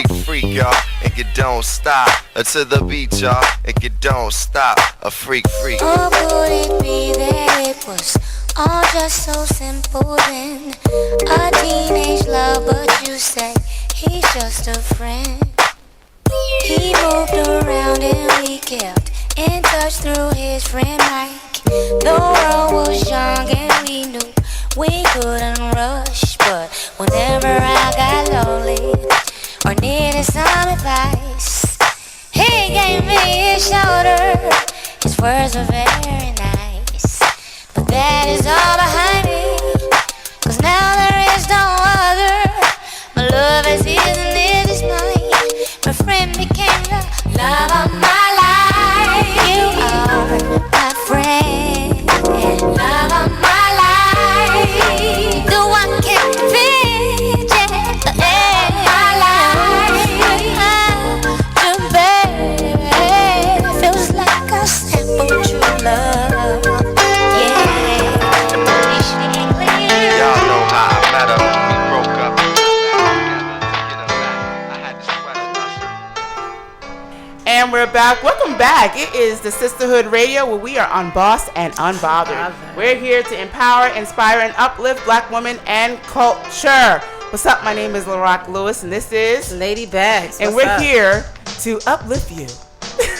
A freak, y'all, and you don't stop. To the beat, y'all, and you don't stop. A freak. Oh, could it be that it was all just so simple then? A teenage love, but you say he's just a friend. He moved around and we kept in touch through his friend Mike. The world was young and we knew we couldn't rush. But whenever I got lonely or needed some advice, he gave me his shoulder. His words were very nice. But that is all behind me, 'cause now there is no other. My love is his and his is mine. My friend became the love of my life. You are my friend, love of my life. The one can fit, the end of my life. Without you, baby, feels like a simple true love. Y'all know how I met her. We broke up. And we're back. Welcome back. It is the Sistahood Radio, where we are unbossed and unbothered. We're here to empower, inspire, and uplift Black women and culture. What's up? My name is LaRock Lewis, and this is Lady Bags. And What's we're up? here to uplift you.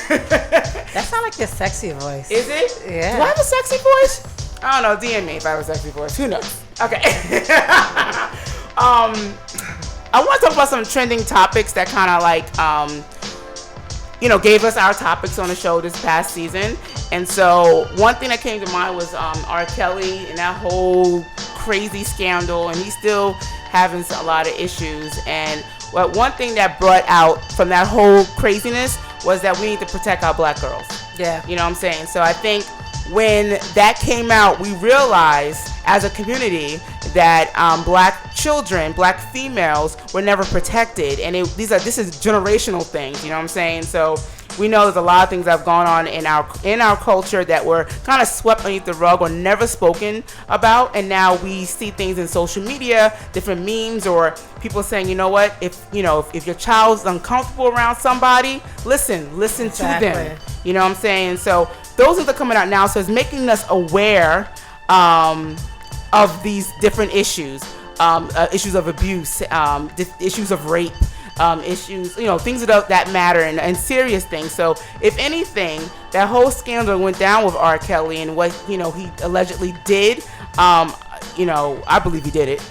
That sounds like your sexy voice. Is it? Yeah. Do I have a sexy voice? I don't know. DM me if I have a sexy voice. Who knows? Okay. I want to talk about some trending topics that kind of like gave us our topics on the show this past season. And so one thing that came to mind was R. Kelly and that whole crazy scandal, and he's still having a lot of issues. And one thing that brought out from that whole craziness was that we need to protect our black girls. Yeah. You know what I'm saying? So I think when that came out, we realized as a community that black children, black females were never protected. And this is generational things, you know what I'm saying? So we know there's a lot of things that have gone on in our culture that were kind of swept underneath the rug or never spoken about, and now we see things in social media, different memes, or people saying, you know what, if your child's uncomfortable around somebody, listen to them. You know what I'm saying? So those things are coming out now, so it's making us aware of these different issues, issues of abuse, issues of rape. Issues, things that matter and serious things. So if anything, that whole scandal went down with R. Kelly and what, he allegedly did. I believe he did it.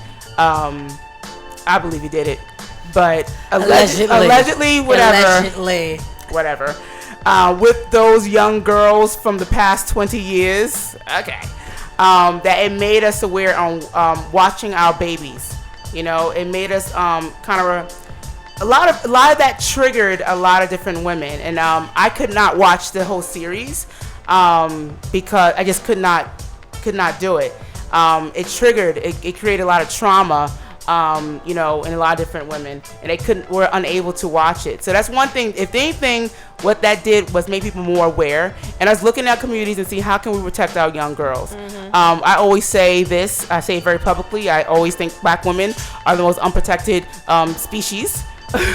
But allegedly, whatever. With those young girls from the past 20 years, okay. That it made us aware on watching our babies. It made us kind of a lot of that triggered a lot of different women, and I could not watch the whole series because I just could not do it. It created a lot of trauma, in a lot of different women, and were unable to watch it. So that's one thing. If anything, what that did was make people more aware, and us looking at communities and see how can we protect our young girls. Mm-hmm. I always say this. I say it very publicly. I always think black women are the most unprotected species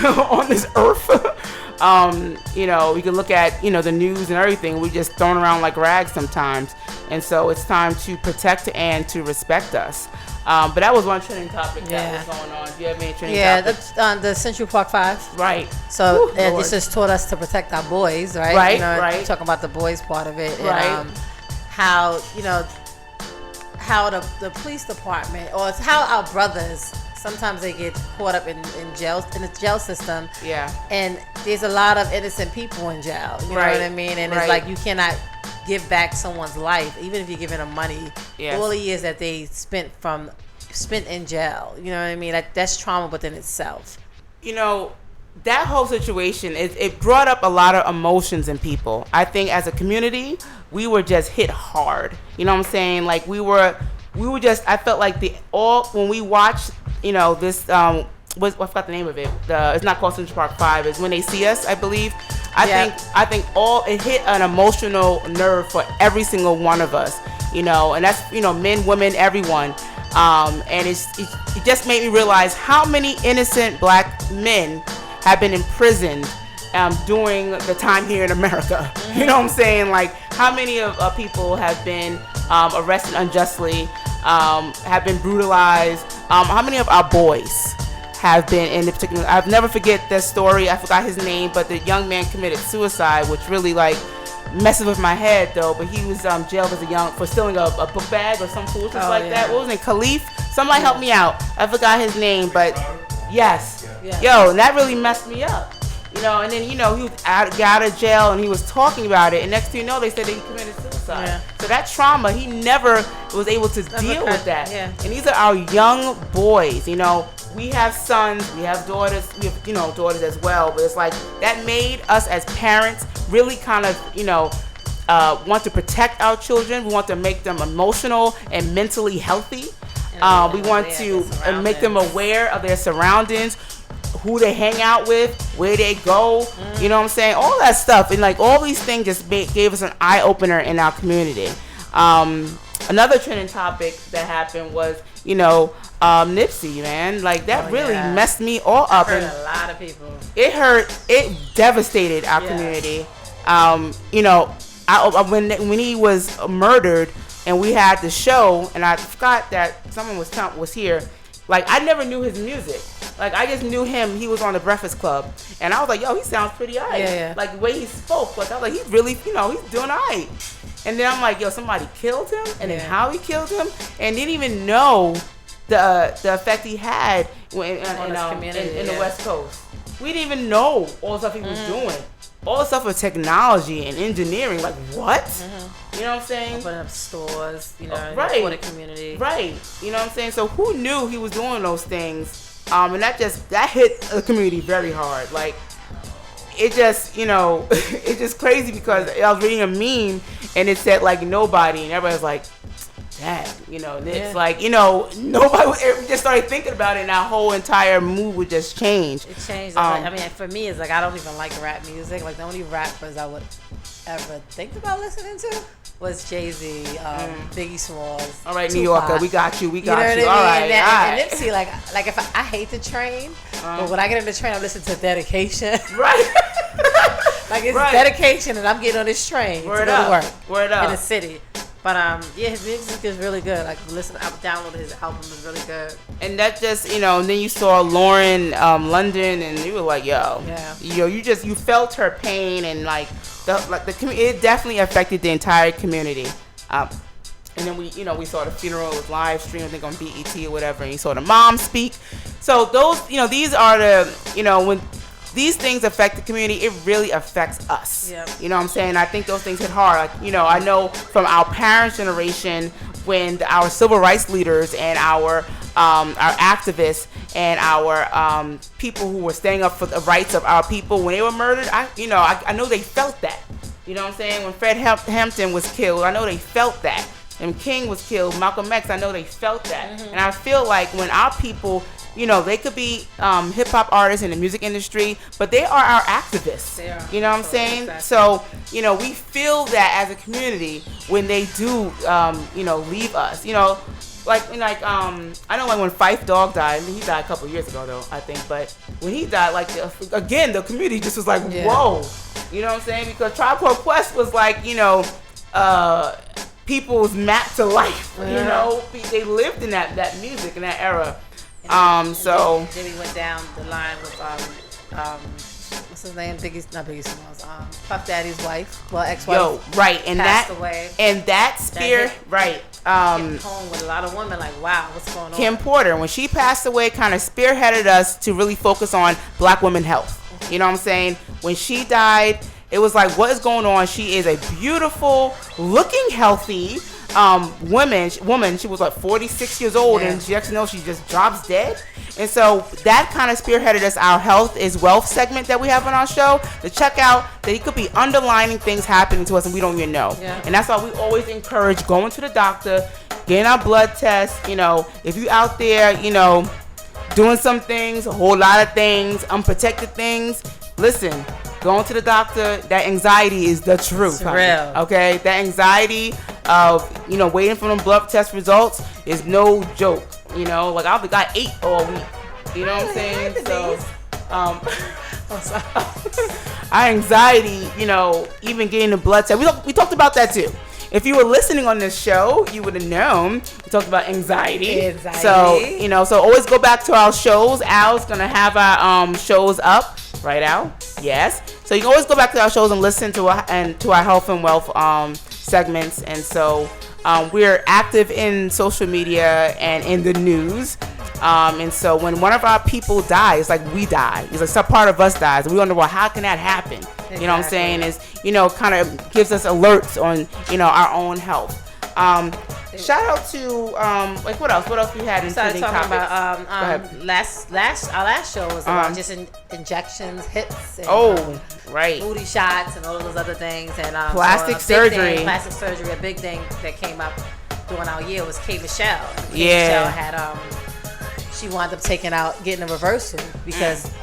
on this earth. We can look at the news and everything. We just thrown around like rags sometimes, and so it's time to protect and to respect us. But that was one trending topic that was going on. Do you have any trending topics? That's the Central Park 5. Right. So this just taught us to protect our boys, right? Right. Right. Talking about the boys part of it, right? And how the police department, or it's how our brothers. Sometimes they get caught up in the jail system. Yeah. And there's a lot of innocent people in jail. You know what I mean? And it's like you cannot give back someone's life, even if you're giving them money. Yes. All the years that they spent in jail. You know what I mean? That's trauma within itself. That whole situation, it brought up a lot of emotions in people. I think as a community, we were just hit hard. You know what I'm saying? Like we were just, I felt like when we watched, this, I forgot the name of it. It's not called Central Park 5. It's When They See Us, I believe. I think it hit an emotional nerve for every single one of us, and that's, men, women, everyone. And it just made me realize how many innocent black men have been imprisoned during the time here in America. Mm-hmm. You know what I'm saying? Like how many of people have been arrested unjustly, have been brutalized. How many of our boys have been in the particular? I've never forget this story. I forgot his name, but the young man committed suicide, which really messes with my head though. But he was jailed as for stealing a book bag or some foolishness that. What was it? Khalif? Somebody help me out. I forgot his name, but yes. Yo, and that really messed me up. And then, he got out of jail and he was talking about it. And next thing you know, they said that he committed suicide. Yeah. So that trauma, he never was able to deal with that. Yeah. And these are our young boys. We have sons, we have daughters, daughters as well. But it's like that made us as parents really kind of, want to protect our children. We want to make them emotional and mentally healthy. We want to make them aware of their surroundings, who they hang out with, where they go, you know what I'm saying? All that stuff. And all these things just gave us an eye-opener in our community. Another trending topic that happened was, Nipsey, man. That really messed me all up. It hurt a lot of people. It devastated our community. When he was murdered and we had the show, and I forgot that someone was here, I never knew his music. I just knew him. He was on the Breakfast Club, and I was like, "Yo, he sounds pretty alright." Yeah. The way he spoke, I was like, "He's really, he's doing alright." And then I'm like, "Yo, somebody killed him," and then how he killed him, and didn't even know the effect he had in the West Coast. We didn't even know all the stuff he was doing. all the stuff with technology and engineering. Like what? You know what I'm saying? Opening up stores, you know, right. for the community. Right. You know what I'm saying? So who knew he was doing those things? And that hit the community very hard. Like, it just, you know, it's just crazy because I was reading a meme and it said like nobody, and everybody's like, damn, you know, and it's like, you know, nobody just started thinking about it, and our whole entire mood would just change. It changed. I mean, for me, it's like I don't even like rap music. Like the only rappers I would ever think about listening to was Jay-Z, Biggie Smalls. All right, Tupac. New Yorker, we got you. You know what I mean? All right, and Nipsey, like if I hate the train, but when I get in the train, I listen to Dedication. Right. Like it's dedication, and I'm getting on this train to go to work. Word up. In the city. But yeah, his music is really good. Like I downloaded his album, is really good. And that just, you know, and then you saw Lauren London, and you were like, yo, you felt her pain, and like the community, it definitely affected the entire community. And then we saw the funeral, it was live streamed, I think on BET or whatever, and you saw the mom speak. So those, you know, these are the, you know, when these things affect the community, it really affects us. Yep. You know what I'm saying? I think those things hit hard. Like, you know, I know from our parents' generation, when our civil rights leaders and our activists and our people who were standing up for the rights of our people, when they were murdered, I know they felt that. You know what I'm saying? When Fred Hampton was killed, I know they felt that. And King was killed, Malcolm X, I know they felt that. And I feel like when our people, you know, they could be hip-hop artists in the music industry, but they are our activists. They are. You know what I'm saying? Exactly. So, you know, we feel that as a community when they do, you know, leave us. You know, I know like when Phife Dawg died, I mean, he died a couple years ago though, I think, but when he died, like, again, the community just was like, whoa. You know what I'm saying? Because Tribe Called Quest was like, you know, people's map to life. You know, they lived in that music in that era. So then we went down the line with what's his name? Not Biggie Smalls. Puff Daddy's wife, ex-wife. Yo, right, and passed away. And that spear, right. Home with a lot of women, like, wow, what's going on? Kim Porter, when she passed away, kind of spearheaded us to really focus on Black women health. You know what I'm saying? When she died, it was like, what is going on? She is a beautiful, looking, healthy woman. She was like 46 years old, and she just drops dead. And so that kind of spearheaded us, our Health is Wealth segment that we have on our show, to check out that it could be underlining things happening to us and we don't even know. And that's why we always encourage going to the doctor, getting our blood tests. You know, if you out there, you know, doing some things, a whole lot of things, unprotected things, listen, going to the doctor, that anxiety is the truth. It's real. Okay? That anxiety of, you know, waiting for them blood test results is no joke. You know, like I got 8 all week. You know what I'm saying? So, our anxiety, you know, even getting the blood test. We talked about that too. If you were listening on this show, you would have known we talked about anxiety. So, you know, so always go back to our shows. Al's gonna have our shows up. Right, Al? Yes. So you can always go back to our shows and listen to our Health and Wealth segments. And so we're active in social media and in the news. And so when one of our people dies, like we die, it's like some part of us dies. And we wonder, well, how can that happen? Exactly. You know what I'm saying? Is, you know, kind of gives us alerts on, you know, our own health. Shout out to like what else? What else we had in trending topics? About our last show was about just injections, hits, and, right, booty shots, and all of those other things, and plastic surgery. Plastic surgery. A big thing that came up during our year was K. Michelle. Yeah, Michelle had she wound up getting a reversal because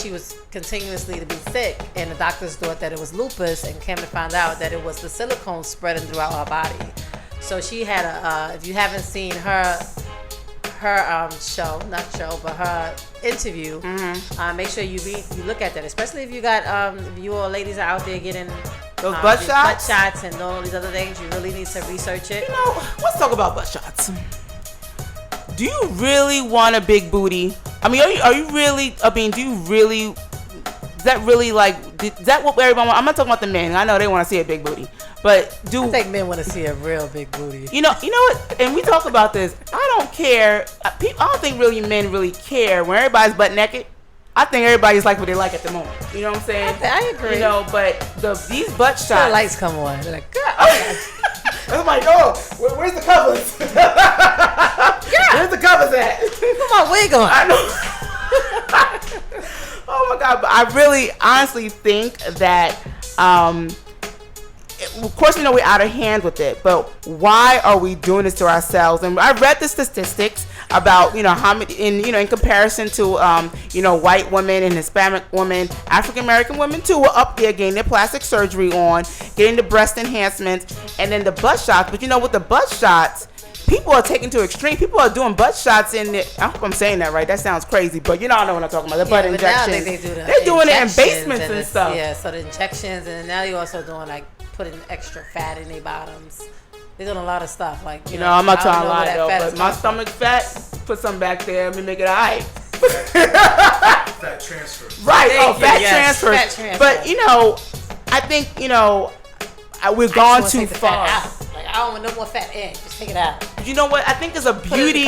she was continuously to be sick, and the doctors thought that it was lupus, and came to find out that it was the silicone spreading throughout her body. So she had if you haven't seen her her interview, make sure you look at that, especially if you got if you all ladies are out there getting those butt shots and all these other things. You really need to research it. You know, let's talk about butt shots. Do you really want a big booty? I mean, are you really? I mean, do you really? Is that really like? Is that what everyone wants? I'm not talking about the men. I know they want to see a big booty, but I think men want to see a real big booty. You know what? And we talk about this. I don't care. I don't think really men really care when everybody's butt naked. I think everybody's like what they like at the moment. You know what I'm saying? I agree. You know, but these butt shots. The lights come on. They're like, God. I'm like, oh, where's the covers? Where's the covers at? Put my wig on. I know. Oh my God! But I really, honestly think that, of course, we know we're out of hand with it, but why are we doing this to ourselves? And I read the statistics about, how many, in comparison to, white women and Hispanic women, African American women too were up there getting their plastic surgery on, getting the breast enhancements, and then the butt shots. But with the butt shots, people are taking to extreme. People are doing butt shots in the, I hope I'm saying that right. That sounds crazy, but I know what I'm talking about. The butt injections. They're doing it in basements and stuff. Yeah, so the injections, and now you're also doing like putting extra fat in their bottoms. They're doing a lot of stuff. Like, I'm not trying to lie though, but my stomach fat, put something back there, let me make it all right. Fat transfer. Right, fat transfer. But, I think, we've gone too far. Like, I don't want no more fat in. Just take it out. You know what? I think there's a beauty.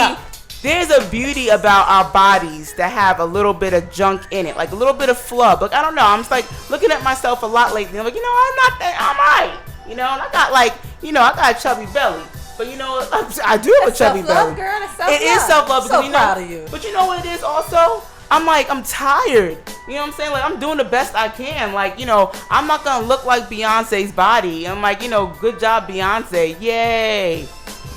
There's a beauty about our bodies that have a little bit of junk in it, like a little bit of flub. Like, I don't know. I'm just like looking at myself a lot lately. I'm like, I'm not that. I'm alright. And I got like, I got a chubby belly. But I do have a chubby belly. Girl, it's self-love. It is self-love. So proud of you. But you know what it is also? I'm tired. You know what I'm saying? Like, I'm doing the best I can. Like, I'm not going to look like Beyonce's body. I'm like, good job, Beyonce. Yay.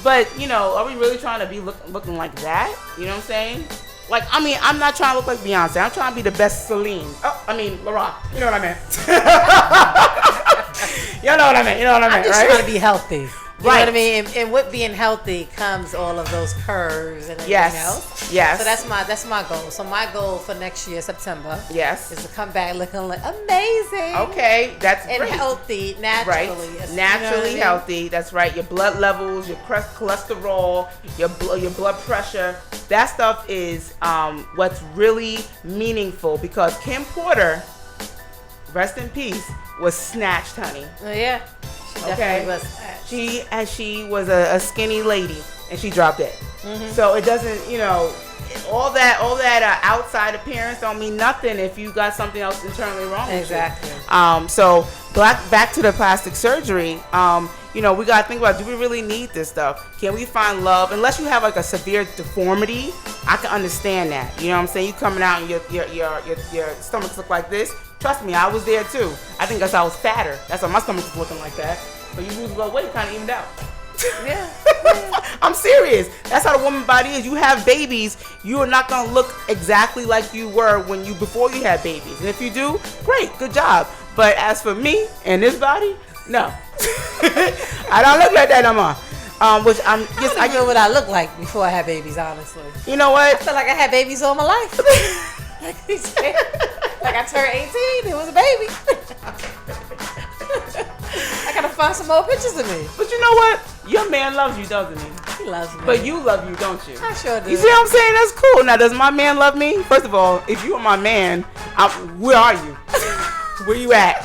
But, are we really trying to be looking like that? You know what I'm saying? Like, I'm not trying to look like Beyonce. I'm trying to be the best Celine. Laurent. You know what I meant. You know what I meant, I'm just right? trying to be healthy. You Right. know what I mean? And with being healthy comes all of those curves and everything else. Yes. So that's my goal. So my goal for next year, September, yes, is to come back looking like amazing. Okay, that's and great. Healthy, naturally. Right. Naturally healthy. That's right. Your blood levels, your cholesterol, your blood pressure. That stuff is what's really meaningful, because Kim Porter, rest in peace, was snatched, honey. Oh, yeah. She definitely was snatched. She was a skinny lady, and she dropped dead. Mm-hmm. So it doesn't, all that outside appearance don't mean nothing if you got something else internally wrong. Exactly. With you. So back to the plastic surgery. We gotta think about, do we really need this stuff? Can we find love? Unless you have like a severe deformity, I can understand that. You know what I'm saying? You coming out and your stomachs look like this. Trust me, I was there too. I think that's why I was fatter. That's why my stomach was looking like that. But you lose a little weight, kind of evened out. Yeah. I'm serious. That's how the woman body is. You have babies, you are not gonna look exactly like you were before you had babies. And if you do, great, good job. But as for me and this body, no. I don't look like that no more. Which I know what I look like before I had babies, honestly. You know what? I feel like I had babies all my life. Like I turned 18, it was a baby. I gotta find some more pictures of me. But you know what? Your man loves you, doesn't he? He loves me. But you love you, don't you? I sure do. You see what I'm saying? That's cool. Now, does my man love me? First of all, if you are my man, where are you? Where you at?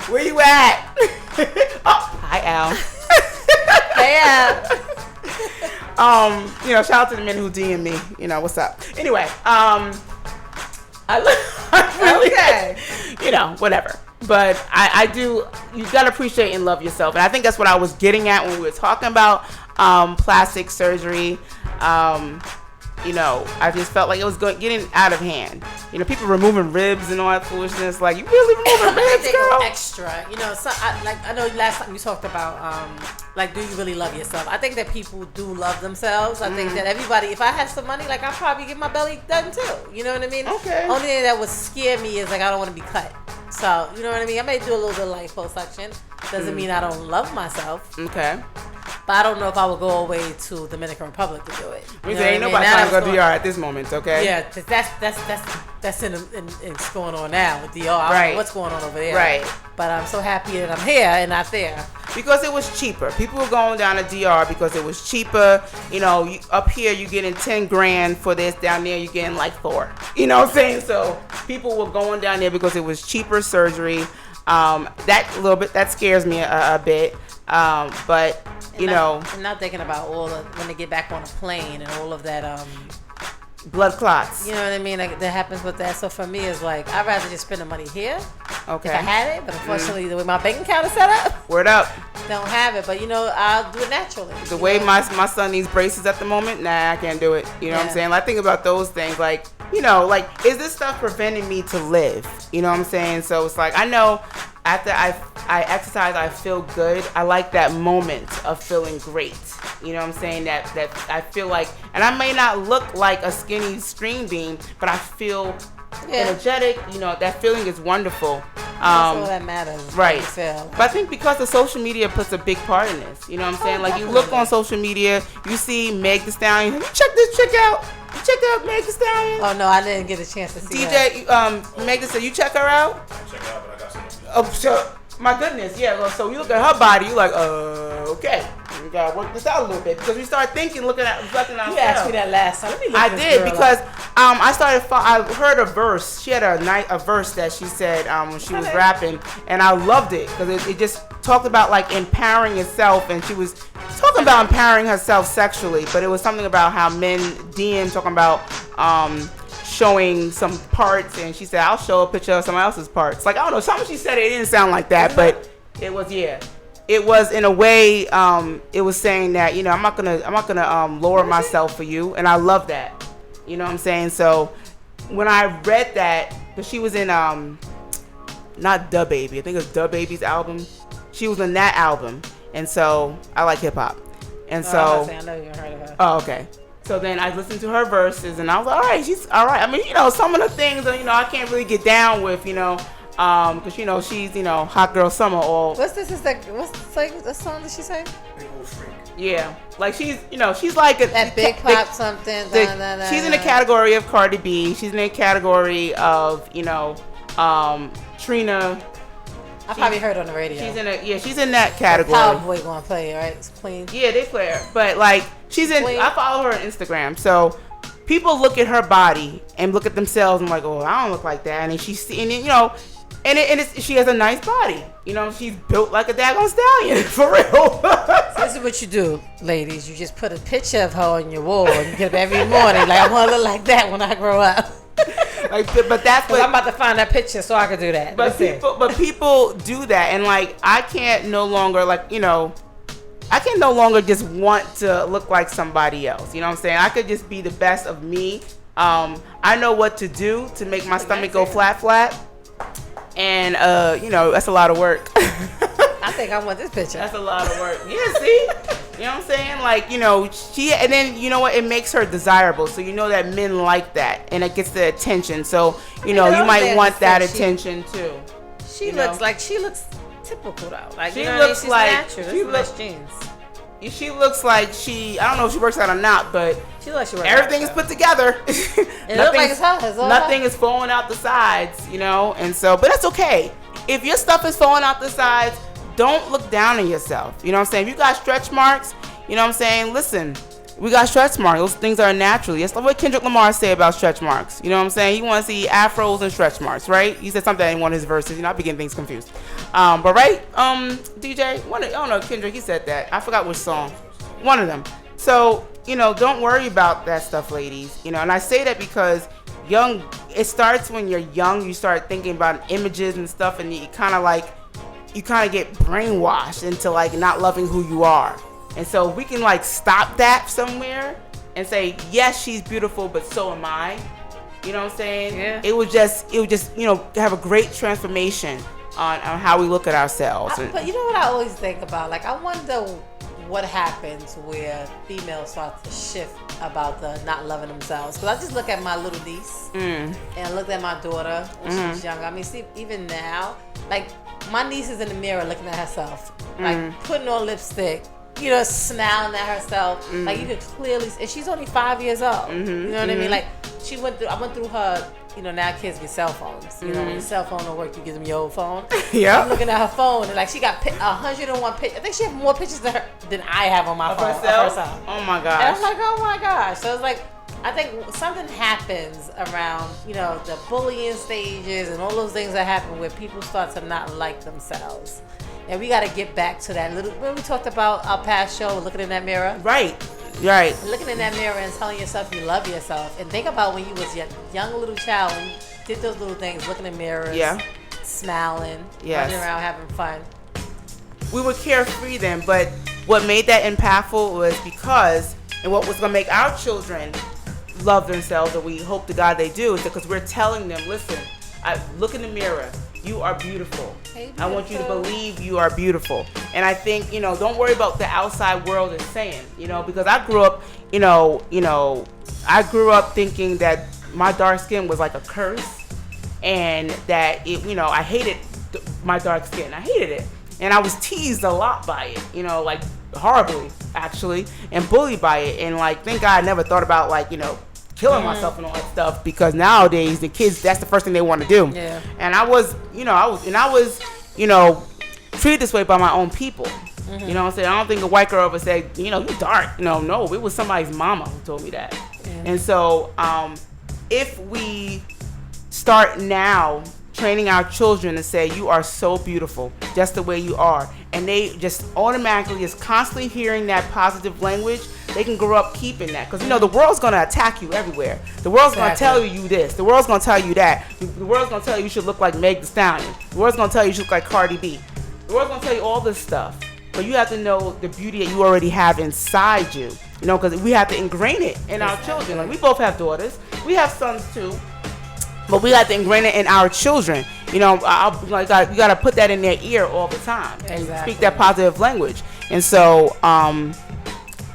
Where you at? Oh, hi, Al. Hey, Al. Shout out to the men who DM me. What's up? Anyway, okay. Whatever. But I do, you gotta appreciate and love yourself. And I think that's what I was getting at when we were talking about plastic surgery. I just felt like it was getting out of hand. People removing ribs and all that foolishness. Like, you really removing ribs, they girl? go extra. So I know last time you talked about do you really love yourself? I think that people do love themselves. I think that everybody, if I had some money, like, I'd probably get my belly done too. You know what I mean? Okay. Only thing that would scare me is like I don't want to be cut. So you know what I mean? I may do a little bit of liposuction. Doesn't mean I don't love myself. Okay. But I don't know if I would go away to Dominican Republic to do it. Ain't nobody trying to go DR at this moment, okay? Yeah, that's in it's going on now with DR. I don't know what's going on over there. Right. But I'm so happy that I'm here and not there. Because it was cheaper. People were going down to DR because it was cheaper. Up here you're getting 10 grand for this. Down there you're getting like 4. You know what I'm saying? So people were going down there because it was cheaper surgery. That scares me a bit. I'm not thinking about when they get back on a plane and all of that blood clots. You know what I mean? Like, that happens with that. So for me, it's like, I'd rather just spend the money here. Okay. If I had it, but unfortunately, the way my bank account is set up, Word up. don't have it. But I'll do it naturally. The way my son needs braces at the moment, nah, I can't do it. You know what I'm saying? I think about those things, like, is this stuff preventing me to live? You know what I'm saying? So it's like, I know after I exercise, I feel good. I like that moment of feeling great. You know what I'm saying? That I feel like, and I may not look like a skinny string bean, but I feel energetic. That feeling is wonderful. That's all that matters. Right. But I think because the social media puts a big part in this. You know what I'm saying? Like, you look on social media, you see Meg Thee Stallion. You check this chick out. You check out Meg Thee Stallion. Oh no, I didn't get a chance to see DJ, Meg Thee Stallion, you check her out? Check her out, but I got something. Oh, sure. My goodness, yeah. Well, so you look at her body, you're like, okay, we gotta work this out a little bit, because we start thinking, reflecting on ourselves. You asked me that last time. Let me look I this did girl because up. I heard a verse. She had a verse that she said when she was rapping, and I loved it because it just talked about like empowering yourself, and she was talking about empowering herself sexually, but it was something about how men DM talking about showing some parts, and she said, I'll show a picture of someone else's parts. Like, I don't know, something she said, it didn't sound like that, but it was, it was in a way, it was saying that, I'm not gonna lower myself for you, and I love that. You know what I'm saying? So when I read that, because she was in not Da Baby, I think it was Da Baby's album. She was in that album, and so I like hip hop, and so I know you heard of her. Oh, okay. So then I listened to her verses, and I was like, all right, she's all right. I mean, some of the things that, I can't really get down with, because, she's, hot girl summer all. What's the song that she sang? Yeah. Like, she's like that big pop something. She's in the category of Cardi B. She's in the category of, Trina. I probably heard on the radio. She's in that category. Cowboy gonna play, right? It's clean. Yeah, they play her. But like, she's in. I follow her on Instagram, so people look at her body and look at themselves and like, oh, I don't look like that. And she has a nice body. She's built like a daggone stallion for real. So this is what you do, ladies. You just put a picture of her on your wall and you get up every morning like, I want to look like that when I grow up. But that's what I'm about to find that picture so I can do that. But people do that, and like, I can't no longer just want to look like somebody else. You know what I'm saying? I could just be the best of me. I know what to do to make my stomach go flat, and that's a lot of work. I think I want this picture. That's a lot of work. Yeah, see? You know what I'm saying? Like, and then, you know what? It makes her desirable. So, that men like that. And it gets the attention. So, you might want that attention, too. She looks typical, though. Like, she looks like natural. She looks jeans. She looks like I don't know if she works out or not, but she looks like everything is put together. It looks like it's her. Nothing is falling out the sides, and so, but that's okay. If your stuff is falling out the sides, don't look down on yourself. You know what I'm saying? If you got stretch marks, you know what I'm saying? Listen, we got stretch marks. Those things are natural. That's what Kendrick Lamar say about stretch marks. You know what I'm saying? He wants to see afros and stretch marks, right? He said something in one of his verses. I be getting things confused. But right, DJ, I don't know, Kendrick, he said that. I forgot which song. One of them. So, don't worry about that stuff, ladies. And I say that because it starts when you're young. You start thinking about images and stuff, and you kind of get brainwashed into like not loving who you are. And so if we can like stop that somewhere and say, yes, she's beautiful, but so am I. You know what I'm saying? Yeah. It would just have a great transformation on how we look at ourselves. But you know what I always think about? Like, I wonder what happens where females start to shift about the not loving themselves. Because I just look at my little niece and look at my daughter when she was younger. I mean, see, even now, like, my niece is in the mirror looking at herself, like putting on lipstick, smiling at herself. Like, you could clearly, and she's only 5 years old. You know what I mean? Like, I went through her. Now kids get cell phones. When your cell phone don't work, you give them your old phone. Yeah. I'm looking at her phone, and like, she got 101 pictures. I think she has more pictures than I have on my phone. Herself? Oh my gosh. And I'm like, oh my gosh. So it's like, I think something happens around, the bullying stages and all those things that happen where people start to not like themselves. And we got to get back to that when we talked about our past show, looking in that mirror. Right. Right. Looking in that mirror and telling yourself you love yourself. And think about when you was a young little child and you did those little things, looking in mirrors, smiling, running around having fun. We were carefree then, but what made that impactful was because, and what was going to make our children love themselves, or we hope to God they do, is because we're telling them, listen, look in the mirror. You are beautiful. Hey, I want you to believe you are beautiful. And I think, don't worry about the outside world is saying, because I grew up, I grew up thinking that my dark skin was like a curse, and that I hated my dark skin. I hated it. And I was teased a lot by it, like horribly actually, and bullied by it. And like, thank God I never thought about killing myself and all that stuff, because nowadays the kids, that's the first thing they want to do. Yeah. And I was treated this way by my own people. Mm-hmm. You know what I'm saying? I don't think a white girl ever said, you dark. No, it was somebody's mama who told me that. Yeah. And so if we start now training our children to say, you are so beautiful just the way you are, and they just automatically is constantly hearing that positive language, they can grow up keeping that. Because the world's going to attack you everywhere. The world's going to tell you this, the world's going to tell you that, the world's going to tell you should look like Meg Thee Stallion, the world's going to tell you should look like Cardi B, the world's going to tell you all this stuff. But you have to know the beauty that you already have inside you, because we have to ingrain it in our children. Like, we both have daughters, we have sons too, but we have to ingrain it in our children. You got to put that in their ear all the time and speak that positive language. And so,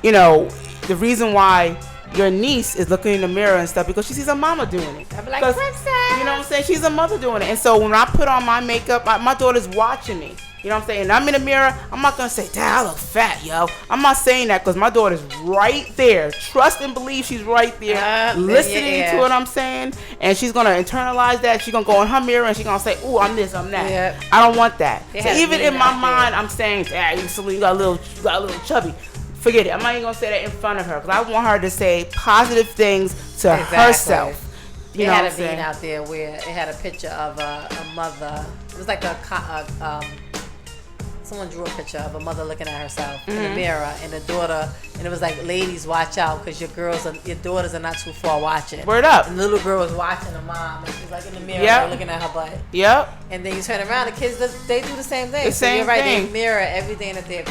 the reason why your niece is looking in the mirror and stuff, because she sees her mama doing it. I'm like, princess. You know what I'm saying? She's a mother doing it. And so when I put on my makeup, my daughter's watching me. You know what I'm saying? And I'm in the mirror, I'm not going to say, Dad, I look fat, yo. I'm not saying that, because my daughter's right there. Trust and believe she's right there, listening to what I'm saying. And she's going to internalize that. She's going to go in her mirror and she's going to say, ooh, I'm this, I'm that. Yep. I don't want that. So even in my mind, I'm saying, Dad, you got a little chubby. Forget it. I'm not even going to say that in front of her, because I want her to say positive things to herself. They had a bean out there where it had a picture of a mother. It was like someone drew a picture of a mother looking at herself in the mirror, and the daughter, and it was like, ladies, watch out, because your daughters are not too far watching. Word up. And the little girl was watching the mom, and she's like in the mirror, looking at her butt. Yep. And then you turn around, the kids, they do the same thing. You're right, they mirror everything that their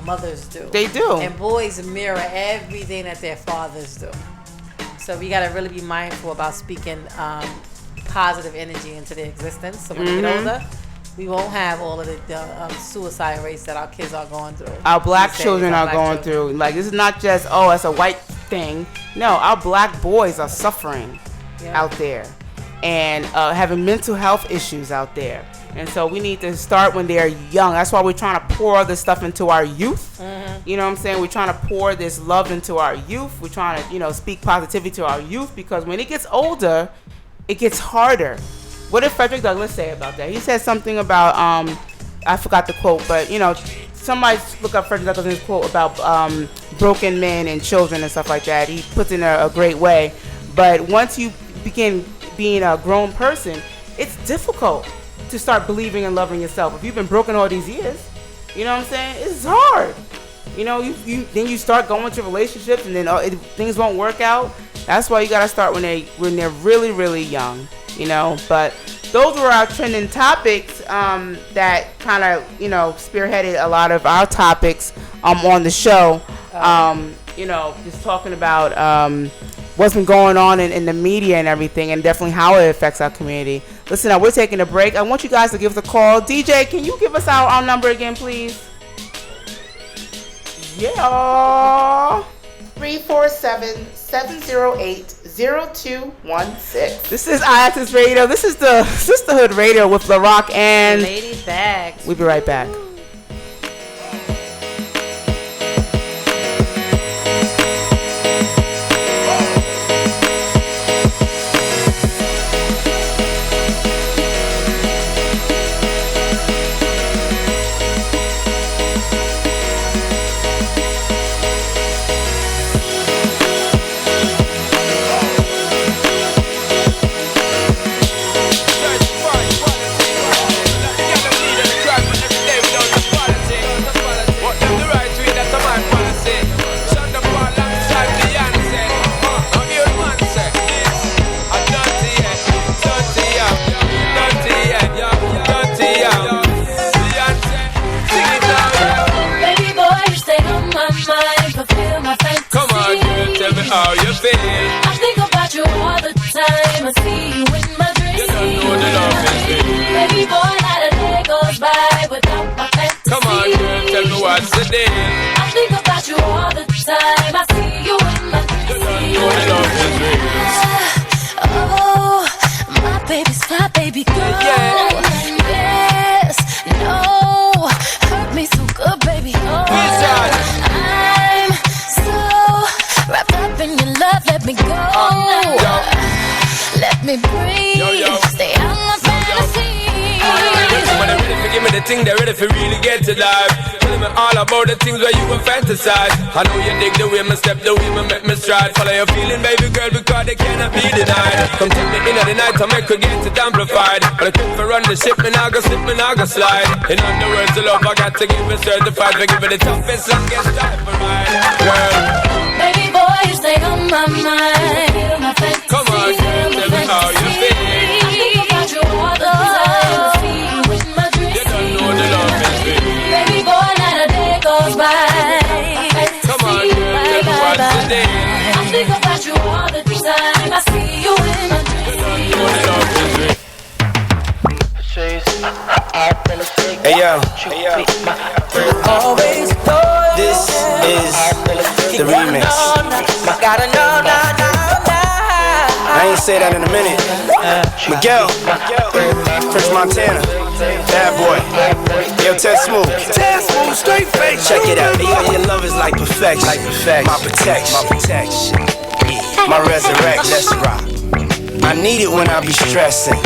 mothers do. They do. And boys mirror everything that their fathers do. So we got to really be mindful about speaking positive energy into their existence. So when we get older, we won't have all of the suicide rates that our kids are going through. Our black children are going through. Like, this is not just, it's a white thing. No, our black boys are suffering out there and having mental health issues out there. And so we need to start when they're young. That's why we're trying to pour this stuff into our youth. Mm-hmm. You know what I'm saying? We're trying to pour this love into our youth. We're trying to, speak positivity to our youth, because when it gets older, it gets harder. What did Frederick Douglass say about that? He said something about, I forgot the quote, but, somebody look up Frederick Douglass' quote about broken men and children and stuff like that. He puts it in a great way. But once you begin being a grown person, it's difficult to start believing and loving yourself. If you've been broken all these years, you know what I'm saying? It's hard. Then you start going to relationships, and then things won't work out. That's why you gotta start when they're really, really young. But those were our trending topics that kind of spearheaded a lot of our topics on the show. Just talking about what's been going on in the media and everything, and definitely how it affects our community. Listen, we're taking a break. I want you guys to give us a call. DJ, can you give us our number again, please? Yeah. 347-708-0216. This is IAXS Radio. This is the Sistahood Radio with LaRock and Lady Bags. We'll be right back. I see you in my dreams. You don't know the love is real. Baby boy, not a day goes by without my fantasy. Come on, girl, tell me what's the deal. I think about you all the time. I see you in my dreams. You don't know the love is real. Oh, my baby's fly, baby girl. Yes, no, hurt me so good, baby. Oh, I'm so wrapped up in your love. Let me go. Let me breathe. Stay out my fantasy. When they're ready for give me the thing, they're ready for really get to life. Telling me all about the things where you were fantasize. I know you dig the way me step, the way me make me stride. Follow your feeling, baby girl, because they cannot be denied. Come take me in at the night, I make her get it amplified. But I keep for run the ship, me now go slip, me now go slide. In other words, the love I got to give me certified. For give me the toughest, longest time for mine. Girl, baby boy, you stay on my mind. Feel my fantasy. come on, girl, tell me how you feel. I think about you all the time. I see you in my dreams. You don't know the love is real. Baby boy, not a day goes by. Come on, girl, tell me what's the deal. I think about you all the time. I see you in my dreams. You don't know the love is real. Hey yo, this is the remix. I ain't say that in a minute. Miguel, Prince Montana, Bad Boy, yo Ted Smooth, straight face. Check it out, yo, your love is like perfection, my protection, my resurrection. Let's rock. I need it when I be stressing.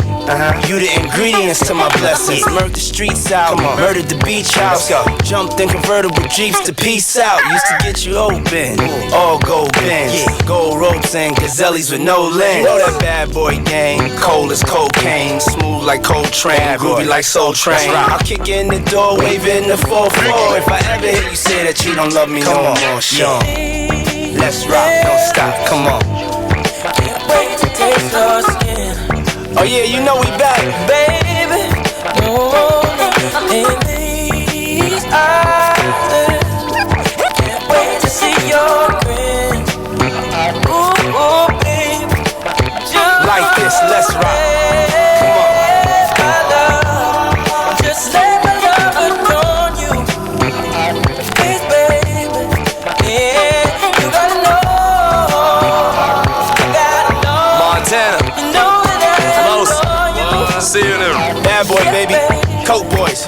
You the ingredients to my blessings. Murdered the streets out, murdered the beach house. Jumped in convertible Jeeps to peace out. Used to get you open, all gold bins, gold ropes and gazelles with no lens. You know that bad boy gang, cold as cocaine, smooth like Coltrane, groovy like Soul Train. I'll kick in the door, waving the 4-4. If I ever hear you say that you don't love me no more, Sean, let's rock, don't stop, come on. Wait to taste your skin. Oh yeah, you know we back, baby. In these eyes, can't wait to see your grin. Ooh, baby, just like this, let's rock. Come on. Just let my love adorn you. Please, baby, yeah, you gotta know. Montana, see you there. Bad boy, baby. Coke boys.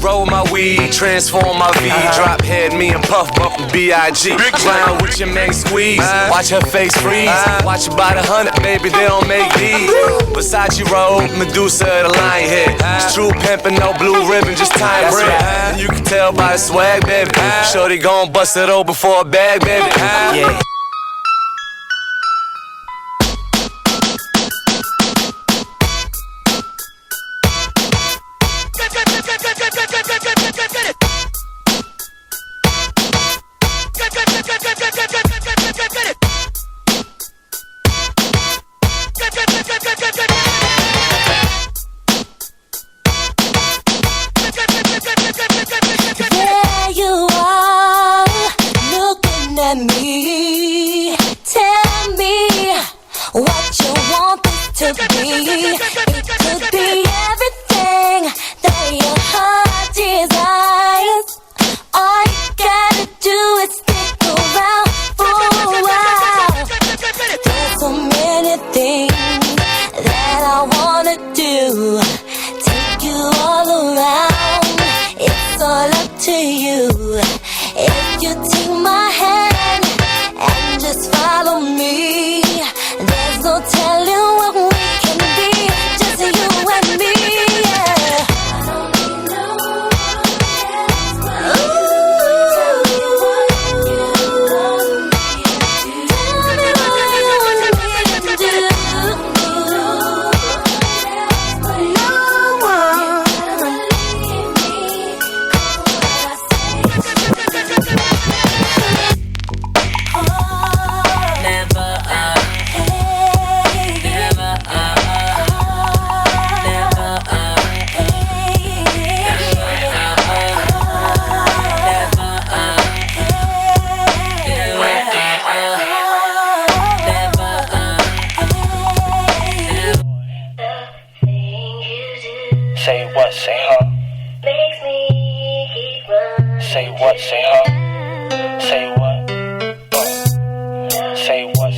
Roll my weed, transform my V. Drop head, me and Puff bumpin' B.I.G. Clown with your main squeeze. Watch her face freeze. Watch her by the 100, baby, they don't make these. Versace robe, Medusa, the lion head. It's true pimpin', no blue ribbon, just time bread. And you can tell by the swag, baby. Shorty gon' bust it open for a bag, baby. Yeah. There you are, looking at me.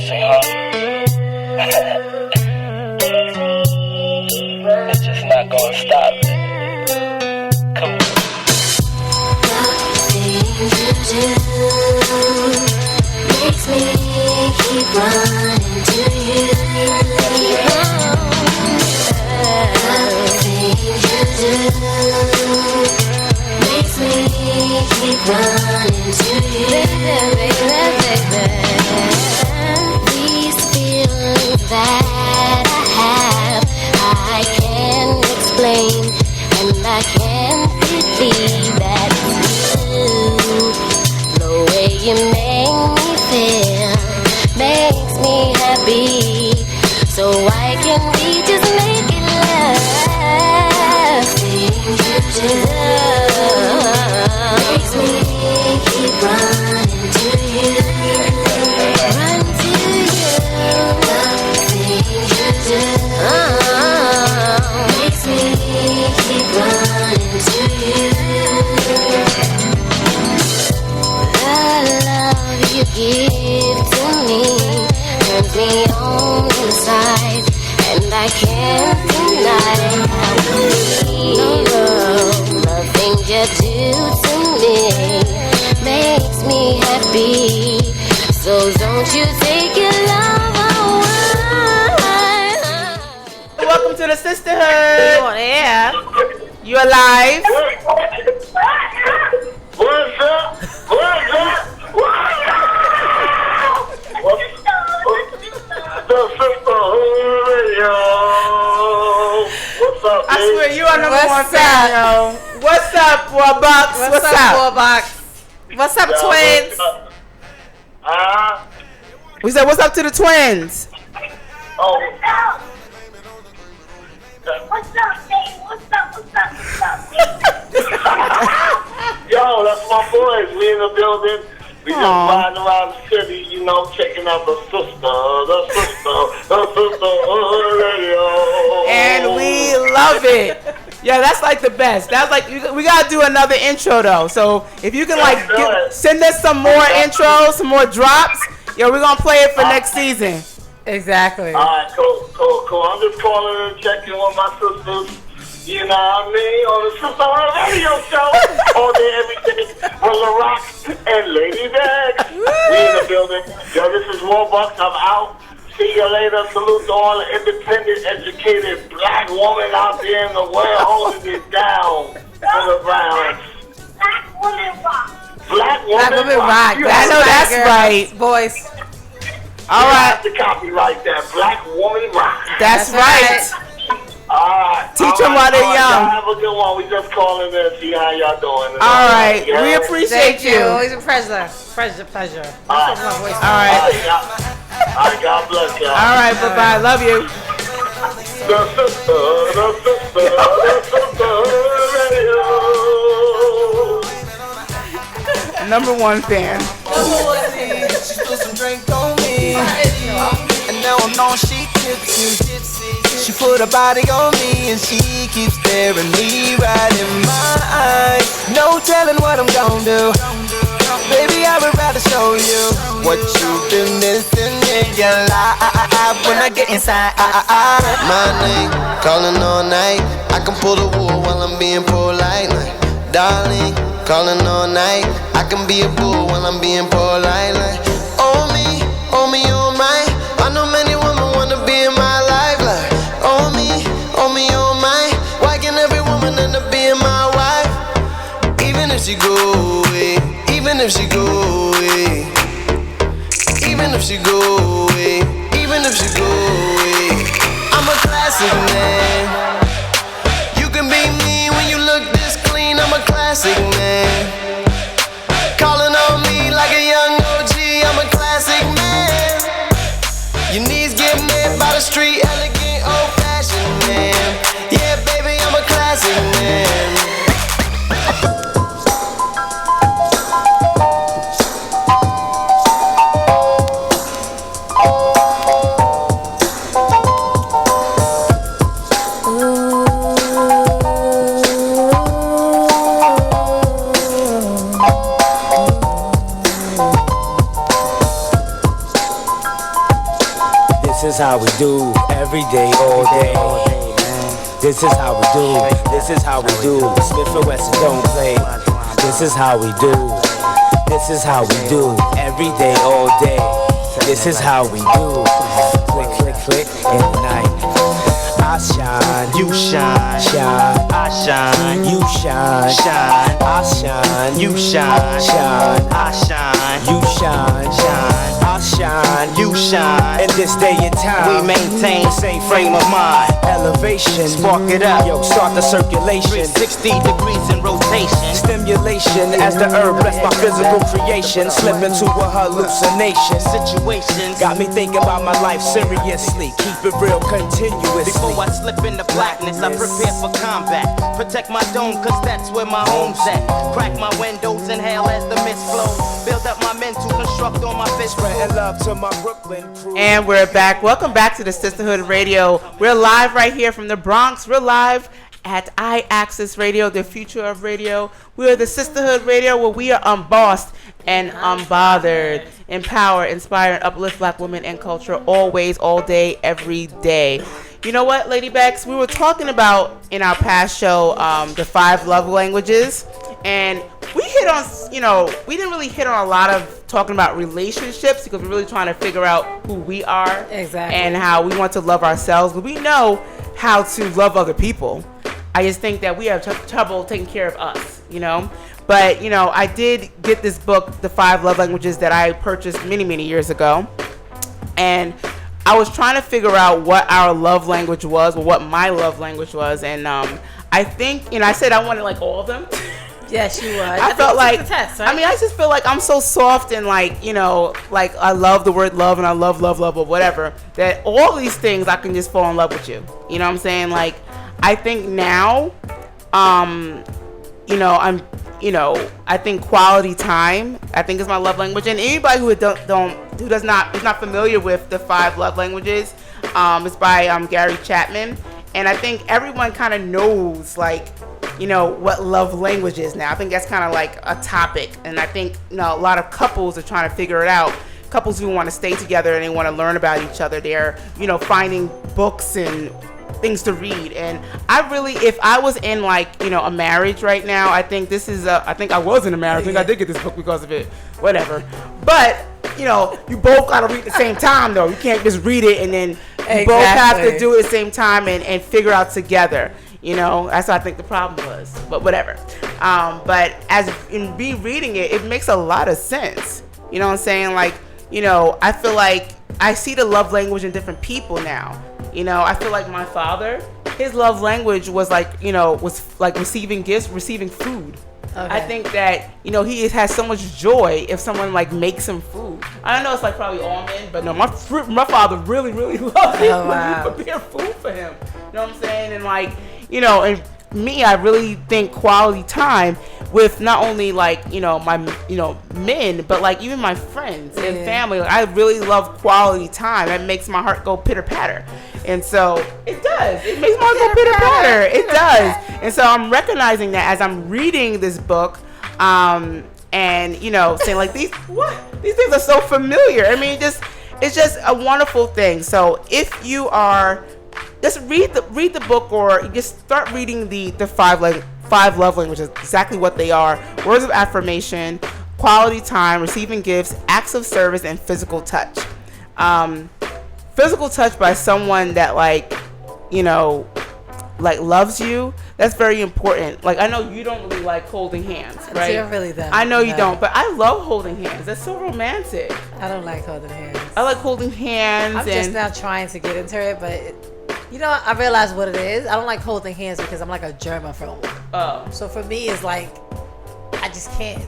Say, huh? It's just not gonna stop. Come on. Makes me keep running to you. Things you do makes me keep running to you, baby. These feelings that I have, I can't explain, and I can't believe that it's you. The way you make me feel makes me happy, so I can be just making love. Things you do makes me keep running to you, run to you. Things you do makes me keep running to you. The love you give to me turns me on inside, and I can't deny how nothing you do to me makes me happy. So don't you take your love away. Welcome to the Sistahood. You on air? You alive? What's up? What's up? The Sistahood Radio. What's up, I swear you are number What's one fan, yo. What's up, Warbucks? What's up, Warbucks? What's up, twins? We said, what's up to the twins? Oh. What's up, babe? What's up? Yo, that's my boys. We in the building. We just riding around the city, you know, checking out the Sistahood Radio. And we love it. Yeah, that's like the best. That's like, we gotta do another intro though. So if you can like send us some more intros, some more drops, yo, we're gonna play it for next season. Exactly. Alright, cool. I'm just calling and checking on my sisters. You know what I mean? On the Sistahood Radio show. All day, every day. With LaRock and Lady Bags. We in the building. Yo, this is Warbucks. I'm out. See you later. Salute to all the independent, educated black women out there in the world holding it down for the violence. Black women rock. Black women rock. I know that's right. Boys. All right. You have to copyright that. Black woman rock. That's right. Alright. Teach them while they're young. Y'all have a good one. We just calling in to see how y'all doing. All right. We appreciate you. Always a pleasure. Pleasure. All right. God bless y'all. All right. Bye-bye. Love you. The Radio. Number one fan. She put some drink on me, and now I'm on she tipsy. She put her body on me, and she keeps staring me right in my eyes. No telling what I'm gonna do. Baby, I would rather show you what you've been missing in your life. When I get inside, My name, calling all night. I can pull the wool while I'm being polite. Like, darling, calling all night. I can be a bull while I'm being polite. Like, oh me, oh my. I know many women wanna be in my life. Like, oh me, oh my. Why can't every woman end up being my wife? Even if she go away, even if she go away, even if she go away, even if she go away. I'm a classic man. You can be mean when you look this clean. I'm a classic man. Calling on me like a young OG. I'm a classic man. Your knees get met by the street, elegant, old-fashioned man. Yeah, baby, I'm a classic man. is how we do. Every day, all day. This is how we do. This is how we do. Smith and Wesson don't play. This is how we do. This is how we do. Every day, all day. This is how we do. Click, click, click in the night. I shine, you shine, shine. I shine, you shine, shine. I shine, you shine, shine. I shine, you shine, shine. I shine, you shine. In this day and time, we maintain same frame of mind. Elevation, spark it up, yo, start the circulation. 360 degrees in rotation. Stimulation as the herb bless my physical creation. Slip into a hallucination. Situations got me thinking about my life seriously. Keep it real continuously. Before I slip into blackness, I prepare for combat. Protect my dome, cause that's where my home's at. Crack my windows, inhale as the mist flows. Build up my mental, construct on my fist. Spreading love to my Brooklyn crew. And we're back. Welcome back to the Sistahood Radio. We're live right here from the Bronx. We're live at iAccess Radio, the future of radio. We are the Sistahood Radio, where we are unbossed and unbothered. Empower, inspire, and uplift black women and culture always, all day, every day. You know what, Lady Bex? We were talking about in our past show the 5 love languages. And we hit on, we didn't really hit on a lot of talking about relationships because we're really trying to figure out who we are. Exactly. And how we want to love ourselves. But we know how to love other people. I just think that we have trouble taking care of us, But, I did get this book, The 5 Love Languages, that I purchased many, many years ago. And I was trying to figure out what our love language was, or what my love language was. And I think, I said I wanted like all of them. Yes, you would. I felt like, the test, right? I just feel like I'm so soft and like I love the word love and I love or whatever, that all these things I can just fall in love with you. You know what I'm saying? Like, I think now, I think quality time, I think is my love language. And anybody who is not familiar with the 5 love languages, it's by Gary Chapman. And I think everyone kind of knows, like, what love language is now. I think that's kind of like a topic. And I think, a lot of couples are trying to figure it out. Couples who want to stay together and they want to learn about each other. They're, finding books and things to read. And I really, if I was in like, a marriage right now, I think this is I think I was in a marriage. I think I did get this book because of it. Whatever. But, you both got to read at the same time though. You can't just read it and then you both have to do it at the same time and figure out together. That's what I think the problem was, but whatever. But as in me reading it, it makes a lot of sense. You know what I'm saying? Like, I feel like I see the love language in different people now. I feel like my father, his love language was like, was like receiving gifts, receiving food. Okay. I think that, he has so much joy if someone like makes him food. I know it's like probably all men, but no, my father really, really loves it when you prepare food for him. You know what I'm saying? And like, and me, I really think quality time with not only like, my, men, but like even my friends and family. Like, I really love quality time. That makes my heart go pitter patter. And so it does. It makes my heart go pitter patter. It does. And so I'm recognizing that as I'm reading this book, and saying like these things are so familiar. I mean, it's just a wonderful thing. So if you are, just read the book, or just start reading the 5 love languages, exactly what they are: words of affirmation, quality time, receiving gifts, acts of service, and physical touch. Physical touch by someone that like loves you. That's very important. Like, I know you don't really like holding hands, right? I really don't. I know you don't, but I love holding hands. That's so romantic. I don't like holding hands. I like holding hands. I'm just now trying to get into it, but I realize what it is. I don't like holding hands because I'm like a germaphobe. Oh. So for me, it's like I just can't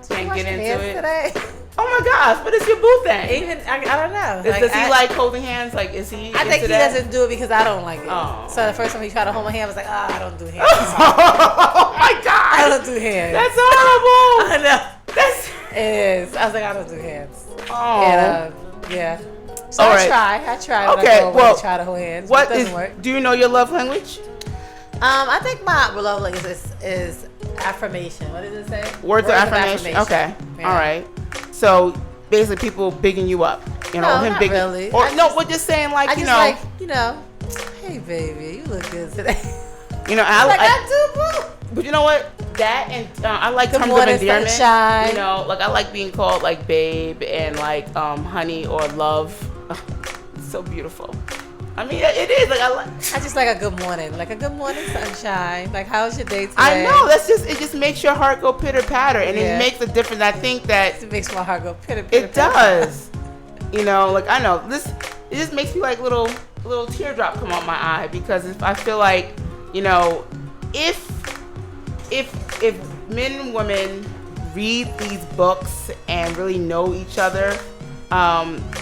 can't get into it today. Oh my gosh, but it's your boo thing. Even I don't know. Does he like holding hands? Like, is he? I think he doesn't do it because I don't like it. Oh. So the first time he tried to hold my hand, I was like, I don't do hands. Oh my god, I don't do hands. That's horrible. I know. It is. I was like, I don't do hands. Oh. And yeah. So all right. I try. Okay. I try to hold hands. What it doesn't work. Do you know your love language? I think my love language is affirmation. What does it say? Words of affirmation. Okay. Yeah. All right. So basically, people bigging you up You know, no, him not big. really. Or no, we're just saying like, I you just know. like, you know, hey baby, you look good today. You know, I do, boo. But you know what? That and I like Good terms morning, of endearment. sunshine. You know, like I like being called like babe and like honey or love. It's so beautiful. I mean, it is. Like I just like a good morning, like a good morning, sunshine. Like, how's your day today? I know. It just makes your heart go pitter patter, and Yeah. it makes a difference. I think that it makes my heart go pitter patter. It does. You know, like I know this. It just makes me like little teardrop come out my eye because if I feel like, you know, if men and women read these books and really know each other,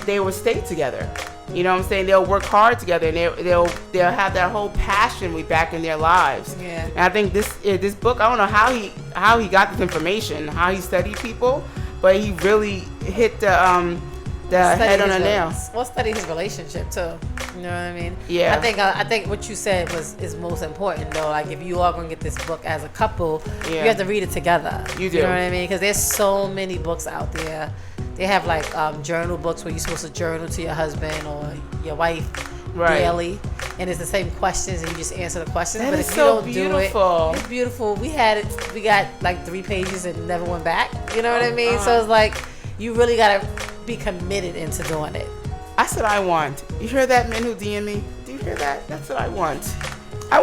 they will stay together. You know what I'm saying? They'll work hard together and they'll have that whole passion back in their lives. Yeah. And I think this book, I don't know how he got this information, how he studied people, but he really hit the head on a nail. We'll study his relationship too. You know what I mean? Yeah. I think what you said is most important though. Like if you are gonna get this book as a couple, Yeah. you have to read it together. You do. You know what I mean? Because there's so many books out there. They have like journal books where you're supposed to journal to your husband or your wife daily, and it's the same questions and you just answer the questions. That but is if so you don't beautiful. do it, it's beautiful. We got like 3 pages and never went back. You know what I mean? So it's like you really gotta be committed into doing it. That's what I want. You hear that, men who DM me? Do you hear that? That's what I want. I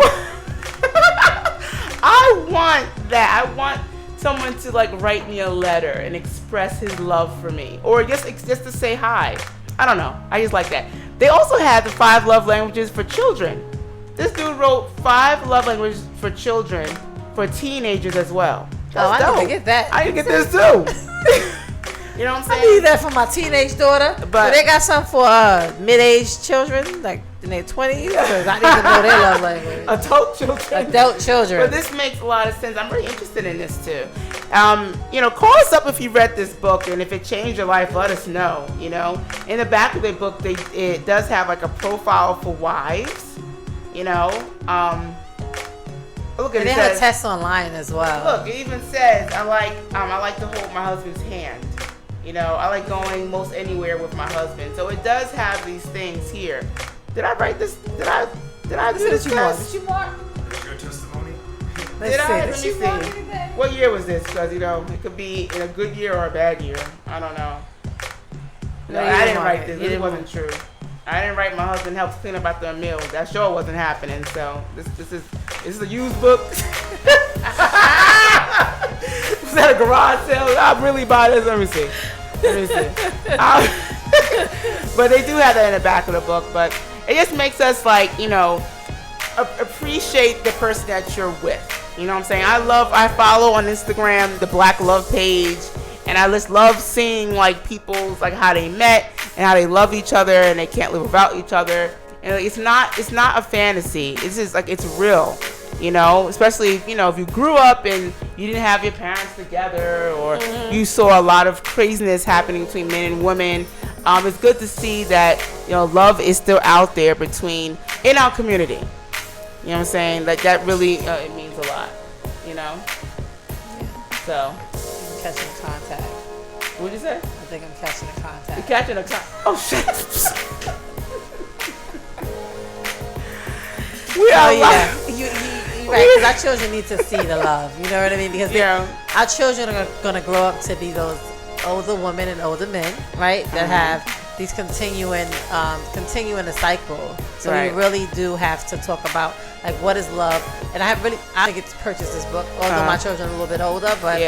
want that. I want someone to like write me a letter and express his love for me, or just to say hi. I don't know. I just like that. They also had the 5 love languages for children. This dude wrote 5 love languages for children for teenagers as well. That's I dope. didn't get that. I didn't get this too. You know what I'm saying? I need that for my teenage daughter. But they got some for mid-aged children, like in their 20s. Because I need to know their love language. Adult children. But this makes a lot of sense. I'm really interested in this too. You know, call us up if you read this book, and if it changed your life, let us know. You know, in the back of the book, it does have like a profile for wives. You know, look at it. They have a test online as well. Look, it even says I like to hold my husband's hand. You know, I like going most anywhere with my husband. So it does have these things here. Did I write this? Did I do this test? Did you mark? Is your testimony? Let me see. What year was this? Because, you know, it could be in a good year or a bad year. I don't know. No, I didn't write this. This wasn't true. I didn't write my husband helps clean up after a meal. That sure wasn't happening. So this is a used book. Was that a garage sale? I'll really buy this. Let me see. But they do have that in the back of the book. But it just makes us like, you know, appreciate the person that you're with. You know what I'm saying? I follow on Instagram the Black Love page, and I just love seeing like people's like how they met and how they love each other and they can't live without each other. And it's not a fantasy. It's just like it's real. You know, especially, you know, if you grew up and you didn't have your parents together, or you saw a lot of craziness happening between men and women. It's good to see that, you know, love is still out there in our community. You know what I'm saying? Like that really it means a lot. You know. So. I'm catching a contact. What'd you say? I think I'm catching a contact. You're catching a contact. Oh shit. We are You're right, because our children need to see the love. You know what I mean? Because our children are going to grow up to be those older women and older men, right? That have these continuing the cycle. So we really do have to talk about like what is love. And I didn't get to purchase this book, although my children are a little bit older. But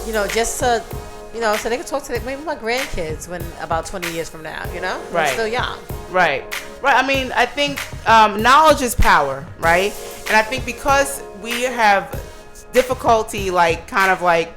you know, just to so they can talk to maybe my grandkids when about 20 years from now. You know, they're still young. Right. I mean, I think knowledge is power, right? And I think because we have difficulty, like kind of like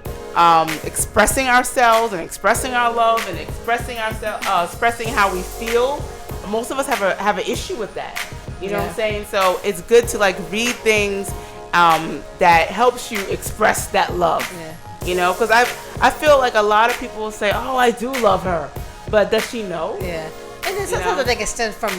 expressing ourselves and expressing our love and expressing how we feel, most of us have an issue with that. You know what I'm saying? So it's good to like read things that helps you express that love. Yeah. You know, because I feel like a lot of people will say, "Oh, I do love her," but does she know? Yeah. And then sometimes I think it stems from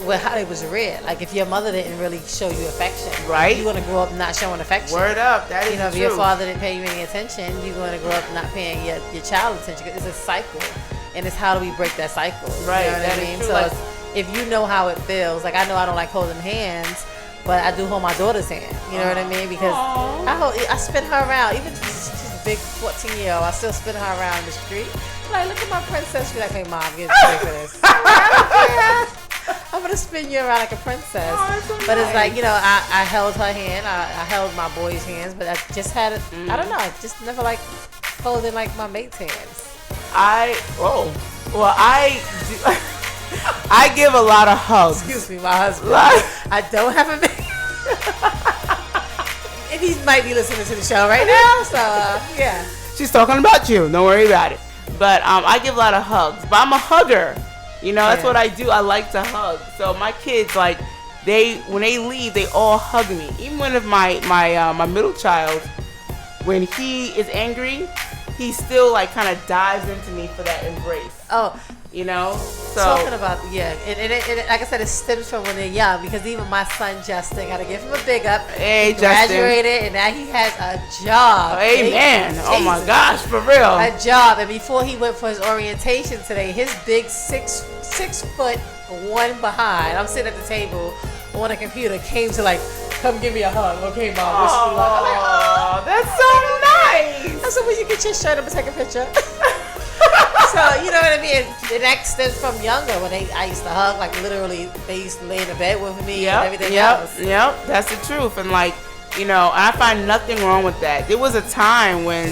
how they was reared. Like if your mother didn't really show you affection, right? You're gonna grow up not showing affection. Word up, that is if your father didn't pay you any attention, you're gonna grow up not paying your child attention. It's a cycle. and it's how do we break that cycle? Right, You know what that I is mean? true, So like- it's, if you know how it feels, like I know I don't like holding hands, but I do hold my daughter's hand. You know what I mean? Because I spin her around. Even she's a big 14-year-old, I still spin her around the street. Like, look at my princess. She's like, hey, mom, get ready for this. I'm gonna spin you around like a princess. But it's like, you know, I held her hand. I held my boy's hands, but I just had it. I don't know. I just never like holding like my mate's hands. I do. I give a lot of hugs. Excuse me, my husband. I don't have a mate. And he might be listening to the show right now, so yeah. She's talking about you. Don't worry about it. But I give a lot of hugs. But I'm a hugger. You know, that's what I do. I like to hug. So my kids, like, when they leave, they all hug me. Even when my middle child, when he is angry, he still like kind of dives into me for that embrace. Oh. You know? So Talking about, yeah, and like I said, it stems from when they're young, because even my son Justin, gotta give him a big up. Hey, he graduated, and now he has a job. Amen. Oh my gosh, for real. A job. And before he went for his orientation today, his big 6'1" behind, I'm sitting at the table on a computer, came to like, come give me a hug. Okay, mom. Wish me luck. I'm like, oh, that's so nice. I said, will you get your shirt up and take a picture? So, you know what I mean? And that stems from younger, when I used to hug, like literally, they used to lay in the bed with me and everything else. Yep, that's the truth. And like, you know, I find nothing wrong with that. There was a time when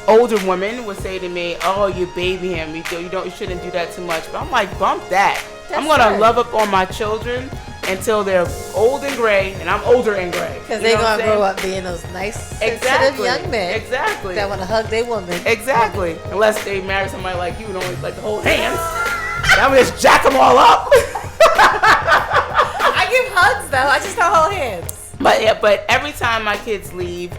older women would say to me, oh, you baby him, you shouldn't do that too much. But I'm like, bump that. That's I'm gonna right. love up on my children until they're old and gray, and I'm older and gray. Because they're going to grow up being those nice, sensitive young men. Exactly. That want to hug their woman. Exactly. Unless they marry somebody like you who don't always like to hold hands. That would just jack them all up. I give hugs, though. I just don't hold hands. But every time my kids leave,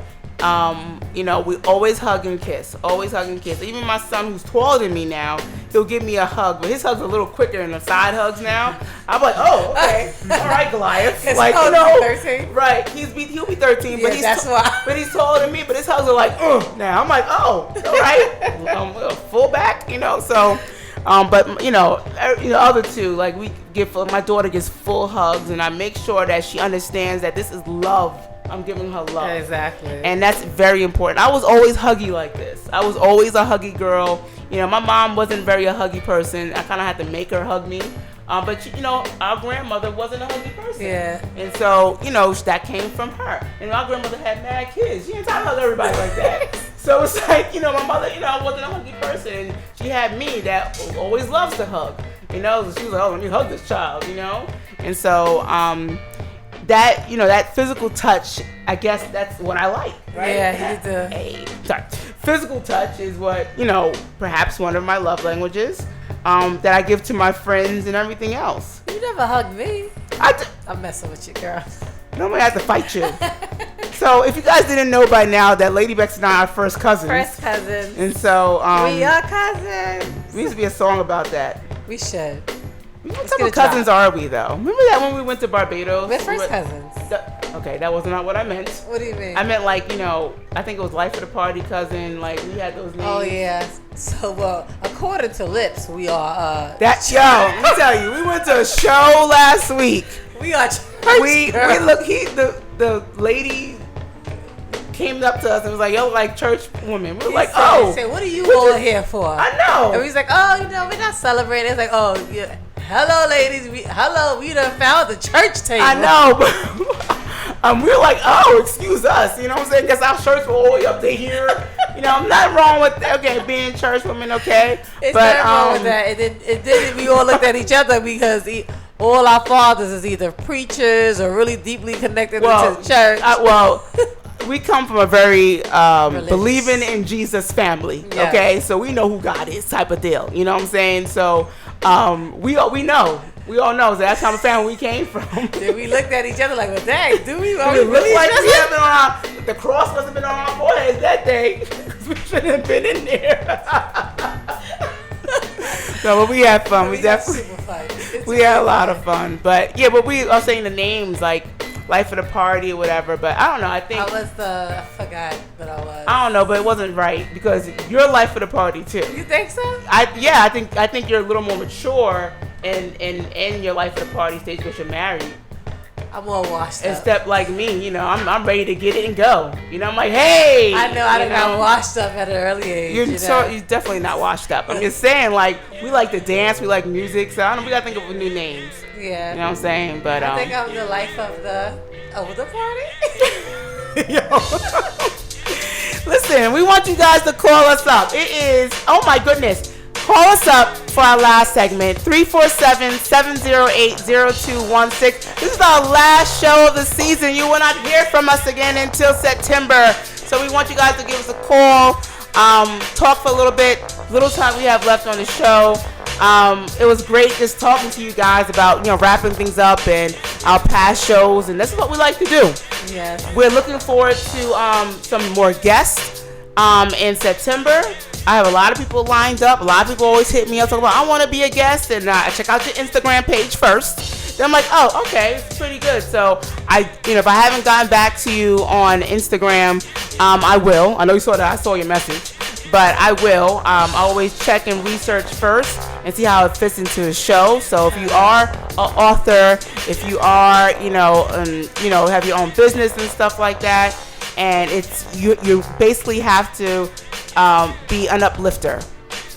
you know, we always hug and kiss. Always hug and kiss. Even my son, who's taller than me now, he'll give me a hug, but his hug's a little quicker than the side hugs now. I'm like, oh, okay, all right, Goliath. Like, you know, 13. Right? He'll be 13, but that's why. But he's taller than me. But his hugs are like, now. I'm like, oh, all right, full back, you know. So, but you know, other two, like my daughter gets full hugs, and I make sure that she understands that this is love. I'm giving her love. Exactly. And that's very important. I was always huggy like this. I was always a huggy girl. You know, my mom wasn't very a huggy person. I kind of had to make her hug me. But, you know, our grandmother wasn't a huggy person. Yeah. And so, you know, that came from her. And our grandmother had mad kids. She didn't try to hug everybody like that. So it's like, you know, my mother, you know, wasn't a huggy person. And she had me that always loves to hug. You know, so she was like, oh, let me hug this child, you know. And so, that, you know, that physical touch, I guess that's what I like, right? Yeah, sorry. Physical touch is what, you know, perhaps one of my love languages that I give to my friends and everything else. You never hugged me. I'm messing with you, girl. Nobody has to fight you. So if you guys didn't know by now that Lady Bex and I are first cousins. First cousins. And so we are cousins. There needs to be a song about that. We should. What type of cousins are we, though? Remember that when we went to Barbados? We're first cousins. Okay, that was not what I meant. What do you mean? I meant, like, you know, I think it was Life of the Party cousin. Like, we had those names. Oh, yeah. So, well, according to Lips, we are, let me tell you, we went to a show last week. We are we look, the lady came up to us and was like, yo, like church woman. We were like, he said, what are you all here for? I know. And we was like, oh, you know, we're not celebrating. It's like, oh, yeah. Hello, ladies. We done found the church table. I know, but we were like, oh, excuse us. You know what I'm saying? Guess our shirts were all the way up to here. You know, nothing wrong with that. Okay, being church women, okay. It's nothing wrong with that. And then we all looked at each other because all our fathers is either preachers or really deeply connected to the church. We come from a very believing in Jesus family, okay? So we know who God is, type of deal. You know what I'm saying? So we all know that kind of family we came from. Then we looked at each other like, well, dang, do we? We look like we have been the cross must have been on our foreheads that day because we shouldn't have been in there. No, but we had fun. We definitely had a lot of fun. But yeah, but we are saying the names like life of the party or whatever. But I don't know. I think I forgot what I was. I don't know, but it wasn't right because you're life of the party too. You think so? I think you're a little more mature in your life of the party stage because you're married. I'm more washed up. Instead, like me, you know, I'm ready to get it and go. You know, I'm like, hey. I know I got washed up at an early age. You're definitely not washed up. I'm just saying, like, we like to dance, we like music, so I don't know, we gotta think of new names. Yeah. You know what I'm saying? But I think I'm the life of the party. Listen, we want you guys to call us up. It is, oh my goodness. Call us up for our last segment, 347-708-0216. This is our last show of the season. You will not hear from us again until September. So we want you guys to give us a call, talk for a little bit, little time we have left on the show. It was great just talking to you guys about, you know, wrapping things up and our past shows, and this is what we like to do. Yes. We're looking forward to some more guests in September. I have a lot of people lined up. A lot of people always hit me up talking about, I want to be a guest, and I check out your Instagram page first. Then I'm like, oh, okay, it's pretty good. So if I haven't gotten back to you on Instagram, I will. I know you saw that. I saw your message, but I will. I always check and research first and see how it fits into the show. So if you are an author, if you are, have your own business and stuff like that, and it's you basically have to be an uplifter.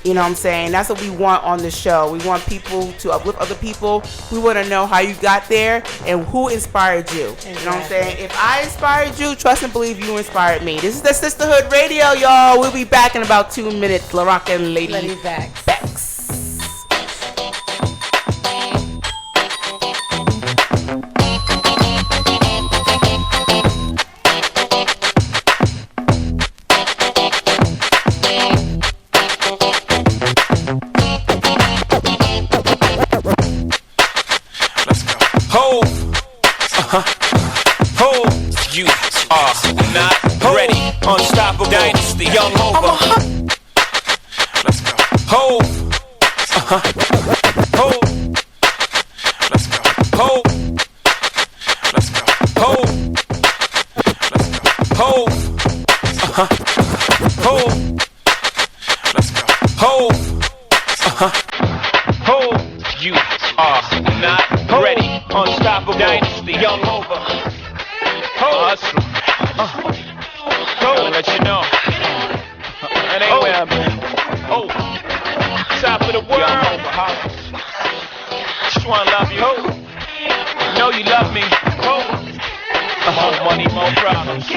You know what I'm saying? That's what we want on the show. We want people to uplift other people. We want to know how you got there and who inspired you. Exactly. You know what I'm saying? If I inspired you, trust and believe you inspired me. This is the Sistahood Radio, y'all. We'll be back in about 2 minutes. LaRock and Lady Bex. You are not ready. Unstoppable dynasty, young Hova. Let's go. Hove. Hove. Let's go. Hove. Let's go. Hove. Let's go. Hove. Hove. Let's go. Hove. Hove. You are not ready. Unstoppable dynasty, young Hova. Hustle. Gonna let you know. That ain't where I've been. Oh, top of the world. Just wanna love you. Know you love me. More money, more problems.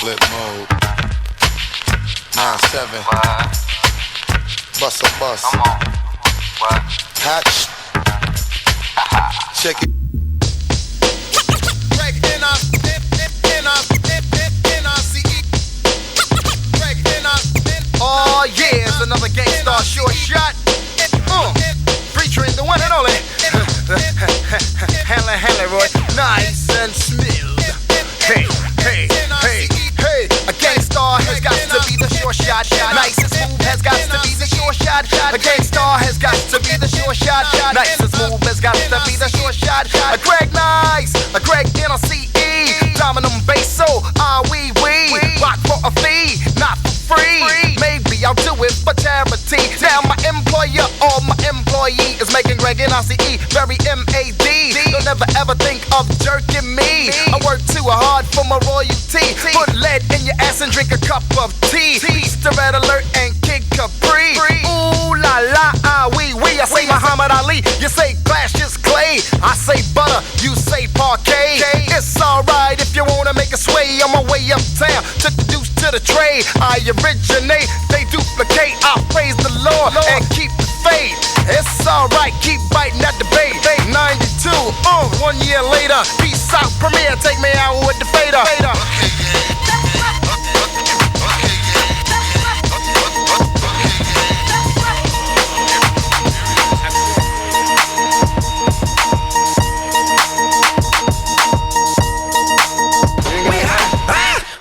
Flip mode. 9-7. Bust a bus. Come on. What? Hot. Check it. Oh relax and drink a cup of tea. Feast the Red Alert and Kid Capri. Ooh la la, wee wee. I say Muhammad Ali, you say Cassius Clay. I say butter, you say parquet. It's alright if you wanna make a sway. On my way uptown, took the deuce to the trade. I originate, they duplicate. I praise the Lord and keep the faith. It's alright, keep biting at the bait. 92, 1 year later. Peace out, premiere, take me out with the fader.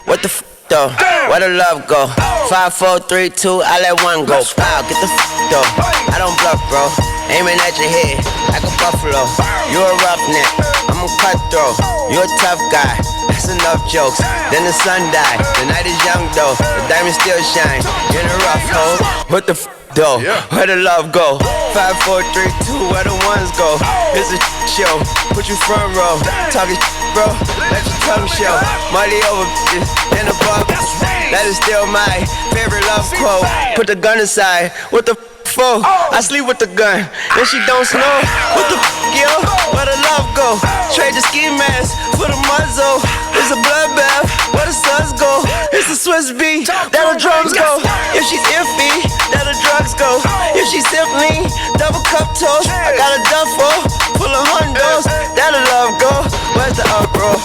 What the f though? Where the love go? 5, 4, 3, 2, I let one go. Wow, get the f though. I don't bluff, bro. Aiming at your head like a buffalo. You a roughneck, I'm a cutthroat. You a tough guy. That's enough jokes. Then the sun died. The night is young though. The diamonds still shine. In a rough hole. What the f though? Where the love go? 5, 4, 3, 2, where the ones go? It's a show. Put you front row. Talking bro. Let your tongue show. Money over bitches in the bar. That is still my favorite love quote. Put the gun aside. What the for? I sleep with the gun. And she don't snow. What the yo? Where the love go? Trade the ski mask for the muzzle. It's a bloodbath. Where the suns go? It's the Swiss beat. That the drums go. If she's iffy, that the drugs go. If she's simply double cup toast, I got a duffel full of hundos. That the love go. Where's the up, bro?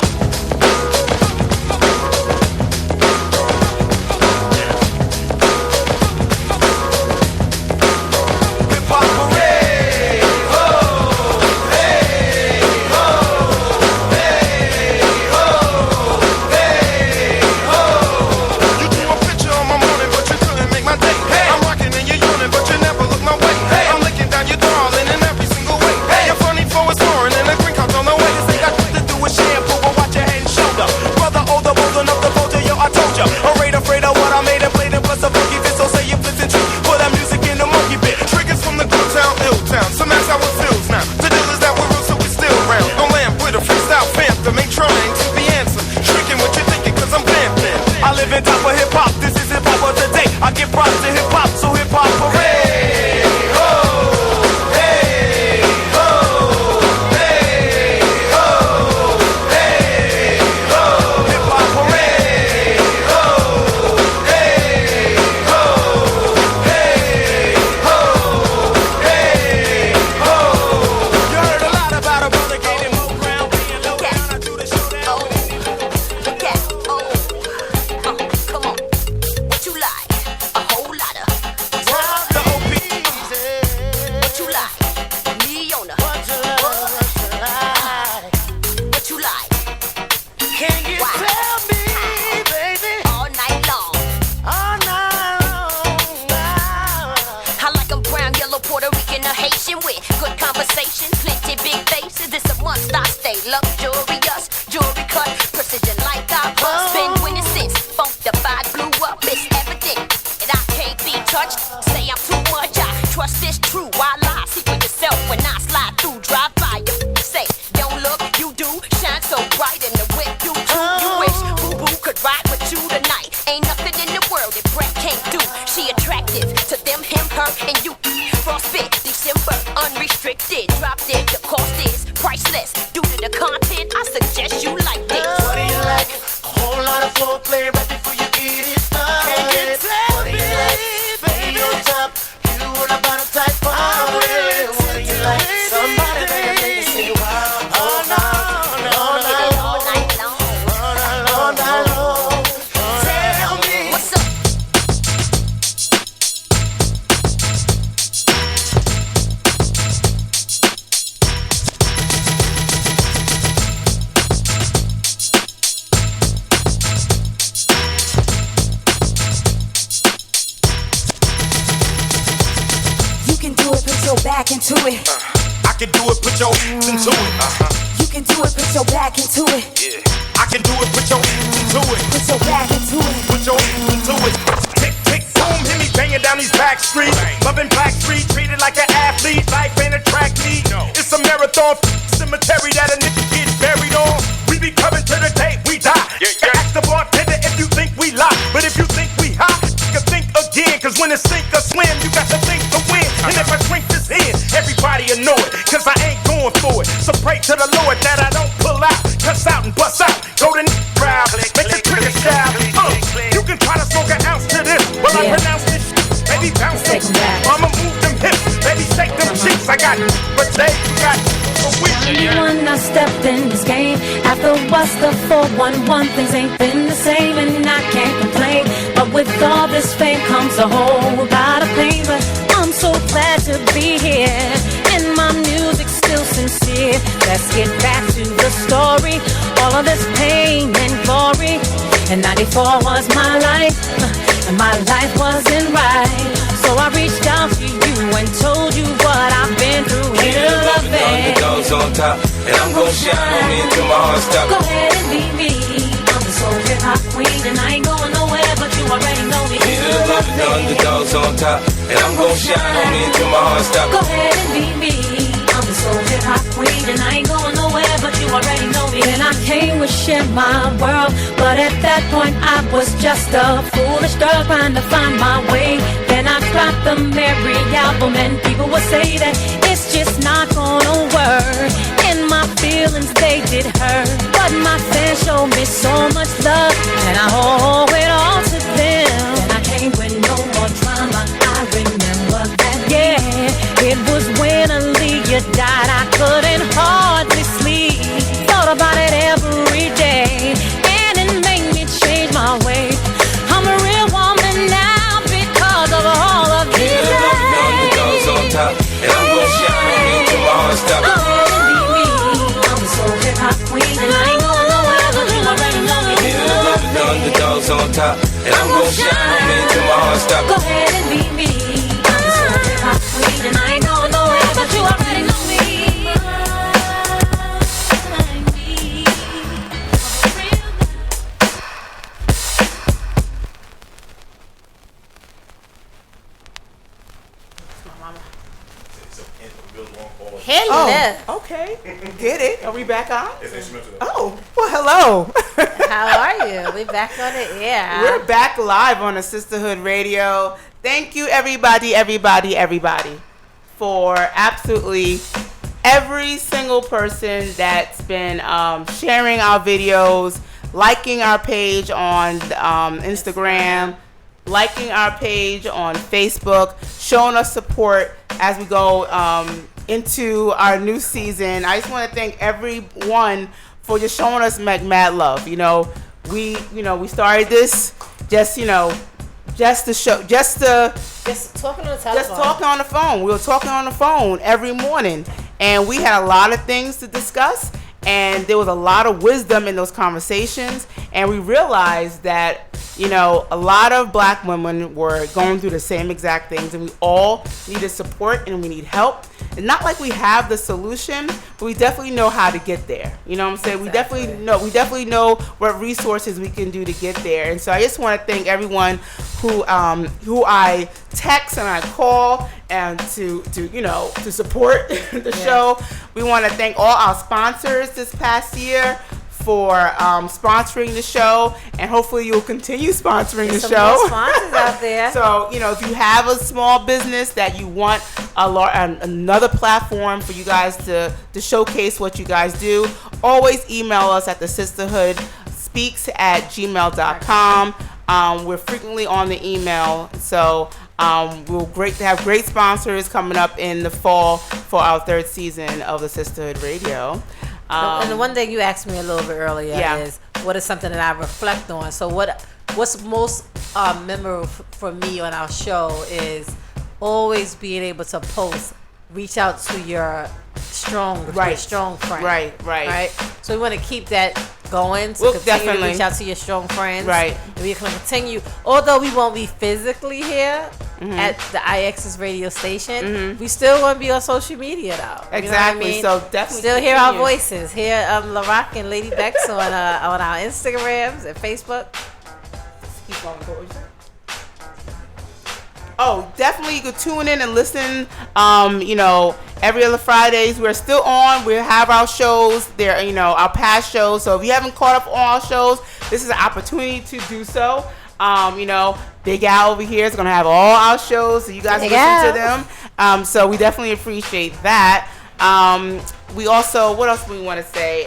Ask the bartender if you think we lie. Cause when it's sink or swim, you got to think to win. And if I drink this in, everybody annoyed. Cause I ain't going for it. So pray to the Lord that I don't pull out, cuss out and bust out. Go to crowd, make the trigger shout. You can try to smoke an ounce to this. Well, I pronounce this shit. Baby, bounce them. I'ma move them hips. Baby, shake them cheeks. I got but they got When I stepped in this game, after what's the 411, things ain't been the same, and I can't complain. But with all this fame comes a whole lot of pain. But I'm so glad to be here, and my music's still sincere. Let's get back to the story. All of this pain and glory. And 94 was my life, and my life wasn't right. So I reached out to you and told you what I've been through. Here's the thing. Underdogs on top, and I'm gon' shine on me until my heart stops. Go ahead and be me. I'm the soul hip hop queen, and I ain't going nowhere, but you already know me. Here's the underdogs on top, and I'm gon' shine on me until my heart stops. Go ahead and be me. I'm the soul hip hop queen, and I ain't going nowhere, but you already know me. And I came to share my world, but at that point I was just a foolish girl trying to find my way. Then I dropped the Mary album, and people would say that it's just not gonna work. And my feelings, they did hurt, but my fans showed me so much love, and I owe it all to them. And I came with no more drama. I remember that, yeah. It was when Aaliyah died. I couldn't hardly sleep. Thought about it every day, and it made me change my way. I'm a real woman now because of all of these Underdogs on top, and I'm gon' shine on me until my heart stops. Go ahead and be me. I'm the soul hip hop queen, and I ain't going nowhere, but you already know me. The underdogs on top, and I'm gon' shine on me until my heart stops. Go ahead and be me. I'm the soul hip hop queen, and I ain't going nowhere, but you already know me. Hello. Oh, okay. Get it. Are we back on? Oh, well, hello. How are you? We back on the air. We're back live on the Sistahood Radio. Thank you, everybody, for absolutely every single person that's been sharing our videos, liking our page on Instagram, liking our page on Facebook, showing us support as we go into our new season. I just want to thank everyone for just showing us mad love. We started this just to talking on the telephone. Just talking on the phone. We were talking on the phone every morning, and we had a lot of things to discuss, and there was a lot of wisdom in those conversations, and we realized that a lot of black women were going through the same exact things, and we all needed support and we need help. It's not like we have the solution, but we definitely know how to get there. You know what I'm saying? Exactly. We definitely know what resources we can do to get there. And so I just want to thank everyone who I text and I call and to support the show. We want to thank all our sponsors this past year for sponsoring the show, and hopefully you'll continue sponsoring the show. More sponsors out there. So if you have a small business that you want another platform for you guys to showcase what you guys do, always email us at the sistahood.speaks@gmail.com. We're frequently on the email, so we'll have great sponsors coming up in the fall for our third season of the Sistahood Radio. And the one thing you asked me a little bit earlier is, what is something that I reflect on? So what's most memorable for me on our show is always being able to reach out to your strong friends. Right. So we want to keep that going. So continue to reach out to your strong friends. Right. And we can continue, although we won't be physically here at the IX's radio station, we still want to be on social media though. Exactly. You know what I mean? So definitely still hear our voices. Hear LaRock and Lady Bex on our Instagrams and Facebook. Keep going. What was that? Oh, definitely you could tune in and listen. Every other Fridays we're still on. We have our shows there, our past shows. So if you haven't caught up on our shows, this is an opportunity to do so. Big Al over here is going to have all our shows, so you guys listen to them. So we definitely appreciate that. We also, what else do we want to say?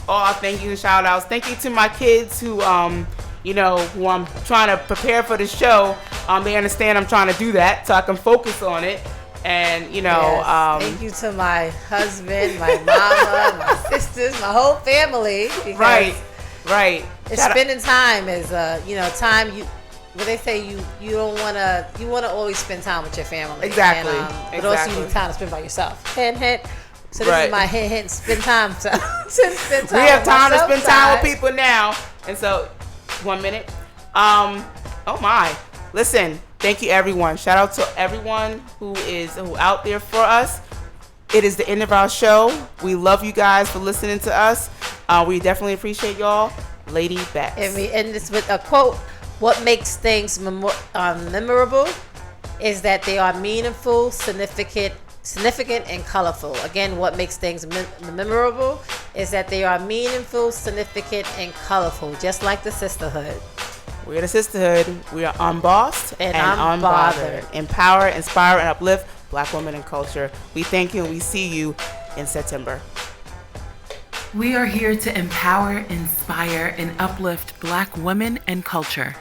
All thank you and shout outs. Thank you to my kids who, who I'm trying to prepare for the show. They understand I'm trying to do that so I can focus on it. And, thank you to my husband, my mama, my sisters, my whole family. Right. Spending time is, time what they say you don't want to always spend time with your family. Exactly. But also you need time to spend by yourself. Hint. So this is my hint. Spend time. Spend time. We have time to spend time with people now. And so, 1 minute. Oh my. Listen. Thank you, everyone. Shout out to everyone who out there for us. It is the end of our show. We love you guys for listening to us. We definitely appreciate y'all. Lady Bex. And we end this with a quote. What makes things memorable is that they are meaningful, significant, and colorful. Again, what makes things memorable is that they are meaningful, significant, and colorful, just like the Sistahood. We're the Sistahood. We are unbossed and unbothered. Empower, inspire, and uplift Black women and culture. We thank you and we see you in September. We are here to empower, inspire, and uplift Black women and culture.